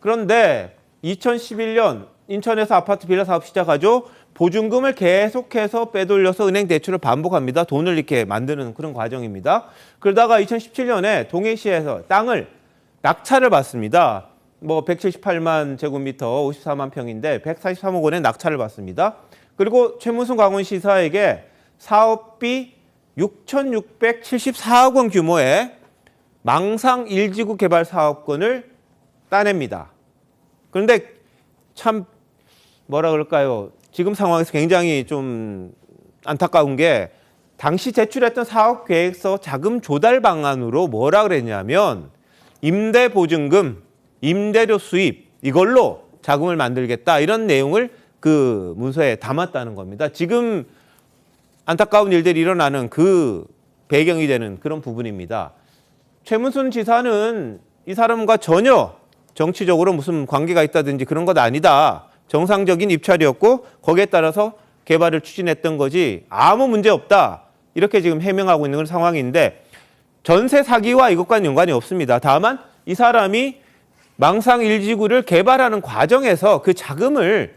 A: 그런데 2011년 인천에서 아파트 빌라 사업 시작하죠. 보증금을 계속해서 빼돌려서 은행 대출을 반복합니다. 돈을 이렇게 만드는 그런 과정입니다. 그러다가 2017년에 동해시에서 땅을 낙찰을 받습니다. 뭐 178만 제곱미터 54만 평인데 143억 원의 낙찰을 받습니다. 그리고 최문순 강원시사에게 사업비 6,674억 원 규모의 망상 1지구 개발 사업권을 따냅니다. 그런데 참 뭐라 그럴까요? 지금 상황에서 굉장히 좀 안타까운 게 당시 제출했던 사업계획서 자금 조달 방안으로 뭐라 그랬냐면 임대보증금, 임대료 수입 이걸로 자금을 만들겠다 이런 내용을 그 문서에 담았다는 겁니다. 지금 안타까운 일들이 일어나는 그 배경이 되는 그런 부분입니다. 최문순 지사는 이 사람과 전혀 정치적으로 무슨 관계가 있다든지 그런 것 아니다. 정상적인 입찰이었고 거기에 따라서 개발을 추진했던 거지 아무 문제 없다. 이렇게 지금 해명하고 있는 그런 상황인데 전세 사기와 이것과는 연관이 없습니다. 다만 이 사람이 망상 1지구를 개발하는 과정에서 그 자금을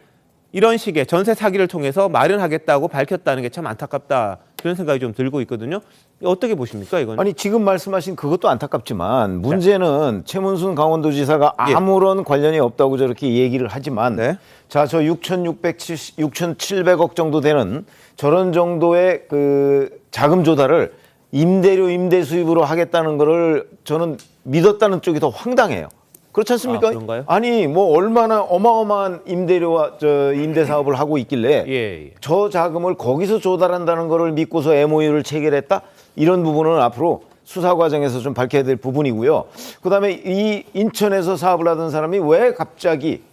A: 이런 식의 전세 사기를 통해서 마련하겠다고 밝혔다는 게 참 안타깝다. 그런 생각이 좀 들고 있거든요. 어떻게 보십니까, 이건?
B: 아니, 지금 말씀하신 그것도 안타깝지만 문제는 최문순 강원도지사가 아무런 관련이 없다고 저렇게 얘기를 하지만 자, 저 6,700억 정도 되는 저런 정도의 그 자금 조달을 임대료, 임대 수입으로 하겠다는 거를 저는 믿었다는 쪽이 더 황당해요. 그렇지 않습니까?
A: 아, 그런가요?
B: 아니, 뭐 얼마나 어마어마한 임대료와 임대 사업을 하고 있길래 저 자금을 거기서 조달한다는 거를 믿고서 MOU를 체결했다? 이런 부분은 앞으로 수사 과정에서 좀 밝혀야 될 부분이고요. 그다음에 이 인천에서 사업을 하던 사람이 왜 갑자기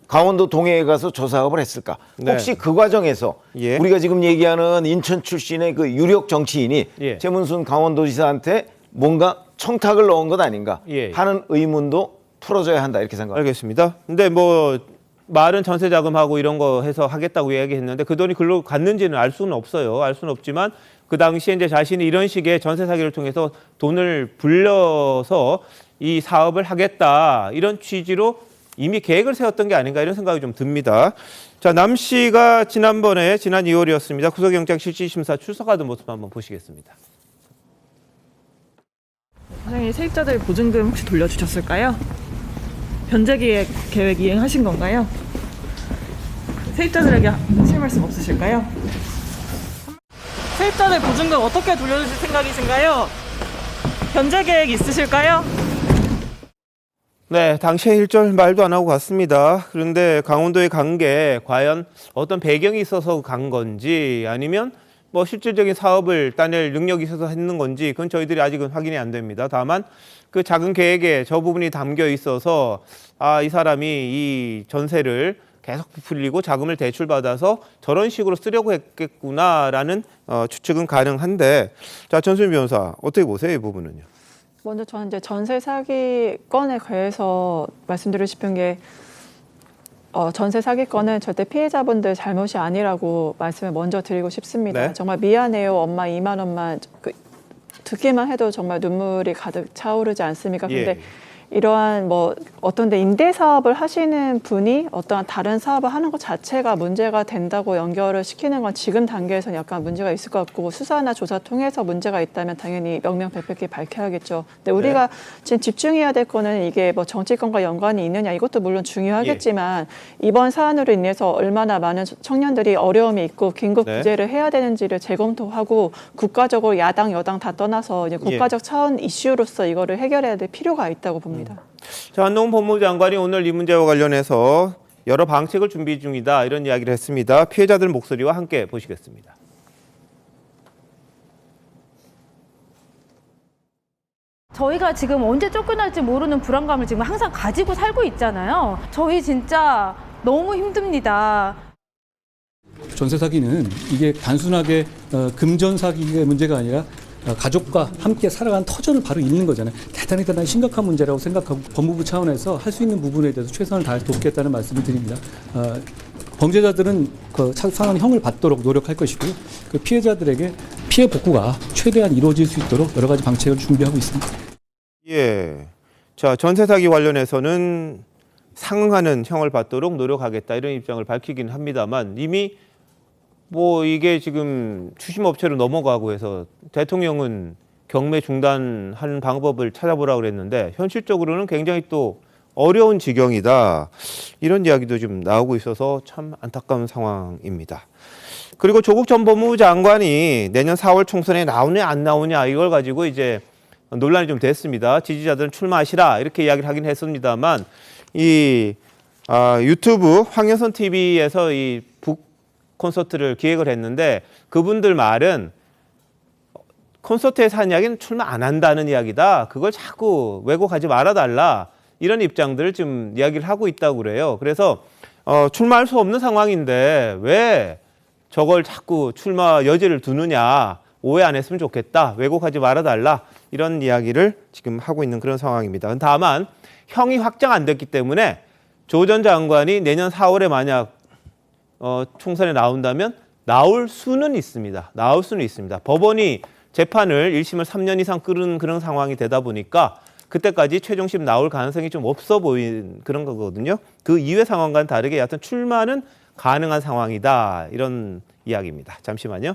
B: 강원도 동해에 가서 저 사업을 했을까?
A: 네.
B: 혹시 그 과정에서
A: 예.
B: 우리가 지금 얘기하는 인천 출신의 그 유력 정치인이
A: 예.
B: 최문순 강원도지사한테 뭔가 청탁을 넣은 것 아닌가
A: 예.
B: 하는 의문도 풀어져야 한다 이렇게 생각합니다.
A: 알겠습니다. 근데 뭐 말은 전세 자금하고 이런 거 해서 하겠다고 이야기했는데 그 돈이 글로 갔는지는 알 수는 없어요. 알 수는 없지만 그 당시에 이제 자신이 이런 식의 전세 사기를 통해서 돈을 불려서 이 사업을 하겠다 이런 취지로 이미 계획을 세웠던 게 아닌가 이런 생각이 좀 듭니다. 자, 남 씨가 지난 2월이었습니다. 구속영장 실질심사 출석하던 모습 한번 보시겠습니다.
N: 사장님, 세입자들 보증금 혹시 돌려주셨을까요? 변제 계획 이행하신 건가요? 세입자들에게 하실 말씀 없으실까요? 세입자들 보증금 어떻게 돌려주실 생각이신가요? 변제 계획 있으실까요?
A: 네, 당시에 일절 말도 안 하고 갔습니다. 그런데 강원도에 간 게 과연 어떤 배경이 있어서 간 건지 아니면 뭐 실질적인 사업을 따낼 능력이 있어서 했는 건지 그건 저희들이 아직은 확인이 안 됩니다. 다만 그 작은 계획에 저 부분이 담겨 있어서 이 사람이 이 전세를 계속 부풀리고 자금을 대출받아서 저런 식으로 쓰려고 했겠구나라는 추측은 가능한데, 자, 전수민 변호사 어떻게 보세요, 이 부분은요?
L: 먼저 저는 이제 전세 사기 건에 관해서 말씀드리고 싶은 게 전세 사기 건은 절대 피해자분들 잘못이 아니라고 말씀을 먼저 드리고 싶습니다.
A: 네. 정말
L: 미안해요, 엄마 2만 원만 듣기만 해도 정말 눈물이 가득 차오르지 않습니까? 근데 이러한 뭐 어떤 데 임대 사업을 하시는 분이 어떠한 다른 사업을 하는 것 자체가 문제가 된다고 연결을 시키는 건 지금 단계에서는 약간 문제가 있을 것 같고, 수사나 조사 통해서 문제가 있다면 당연히 명명백백히 밝혀야겠죠. 근데 우리가 지금 집중해야 될 거는 이게 뭐 정치권과 연관이 있느냐, 이것도 물론 중요하겠지만 이번 사안으로 인해서 얼마나 많은 청년들이 어려움이 있고 긴급 구제를 해야 되는지를 재검토하고 국가적으로 야당 여당 다 떠나서 이제 국가적 차원 이슈로서 이거를 해결해야 될 필요가 있다고 봅니다.
A: 자, 한동훈 법무부 장관이 오늘 이 문제와 관련해서 여러 방책을 준비 중이다 이런 이야기를 했습니다. 피해자들 목소리와 함께 보시겠습니다.
Q: 저희가 지금 언제 쫓겨날지 모르는 불안감을 지금 항상 가지고 살고 있잖아요. 저희 진짜 너무 힘듭니다.
J: 전세 사기는 이게 단순하게 금전 사기의 문제가 아니라 가족과 함께 살아간 터전을 바로 잃는 거잖아요. 대단히 심각한 문제라고 생각하고 법무부 차원에서 할 수 있는 부분에 대해서 최선을 다해 돕겠다는 말씀을 드립니다. 범죄자들은 그 상한 형을 받도록 노력할 것이고요. 그 피해자들에게 피해 복구가 최대한 이루어질 수 있도록 여러 가지 방책을 준비하고 있습니다.
A: 예. 자, 전세 사기 관련해서는 상응하는 형을 받도록 노력하겠다 이런 입장을 밝히긴 합니다만 이미 뭐 이게 지금 추심업체로 넘어가고 해서 대통령은 경매 중단하는 방법을 찾아보라고 그랬는데 현실적으로는 굉장히 또 어려운 지경이다. 이런 이야기도 좀 나오고 있어서 참 안타까운 상황입니다. 그리고 조국 전 법무부 장관이 내년 4월 총선에 나오냐 안 나오냐 이걸 가지고 이제 논란이 좀 됐습니다. 지지자들은 출마하시라 이렇게 이야기를 하긴 했습니다만 이 유튜브 황현선 TV에서 이 북 콘서트를 기획을 했는데 그분들 말은 콘서트에서 한 이야기는 출마 안 한다는 이야기다. 그걸 자꾸 왜곡하지 말아달라. 이런 입장들을 지금 이야기를 하고 있다고 그래요. 그래서 출마할 수 없는 상황인데 왜 저걸 자꾸 출마 여지를 두느냐. 오해 안 했으면 좋겠다. 왜곡하지 말아달라. 이런 이야기를 지금 하고 있는 그런 상황입니다. 다만 형이 확정 안 됐기 때문에 조 전 장관이 내년 4월에 만약 총선에 나온다면 나올 수는 있습니다. 나올 수는 있습니다. 법원이 재판을 1심을 3년 이상 끌은 그런 상황이 되다 보니까 그때까지 최종심 나올 가능성이 좀 없어 보이는 그런 거거든요. 그 이외 상황과는 다르게 여하튼 출마는 가능한 상황이다. 이런 이야기입니다. 잠시만요.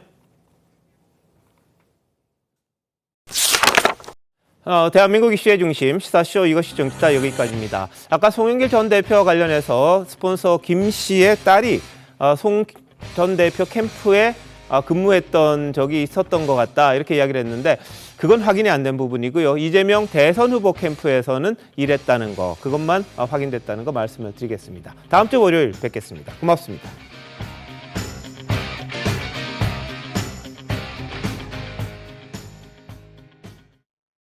A: 대한민국 이슈의 중심 시사쇼 이것이 정치다 여기까지입니다. 아까 송영길 전 대표와 관련해서 스폰서 김 씨의 딸이 송 전 대표 캠프에 근무했던 적이 있었던 것 같다 이렇게 이야기를 했는데 그건 확인이 안 된 부분이고요. 이재명 대선 후보 캠프에서는 일했다는 거 그것만 확인됐다는 거 말씀을 드리겠습니다. 다음 주 월요일 뵙겠습니다. 고맙습니다.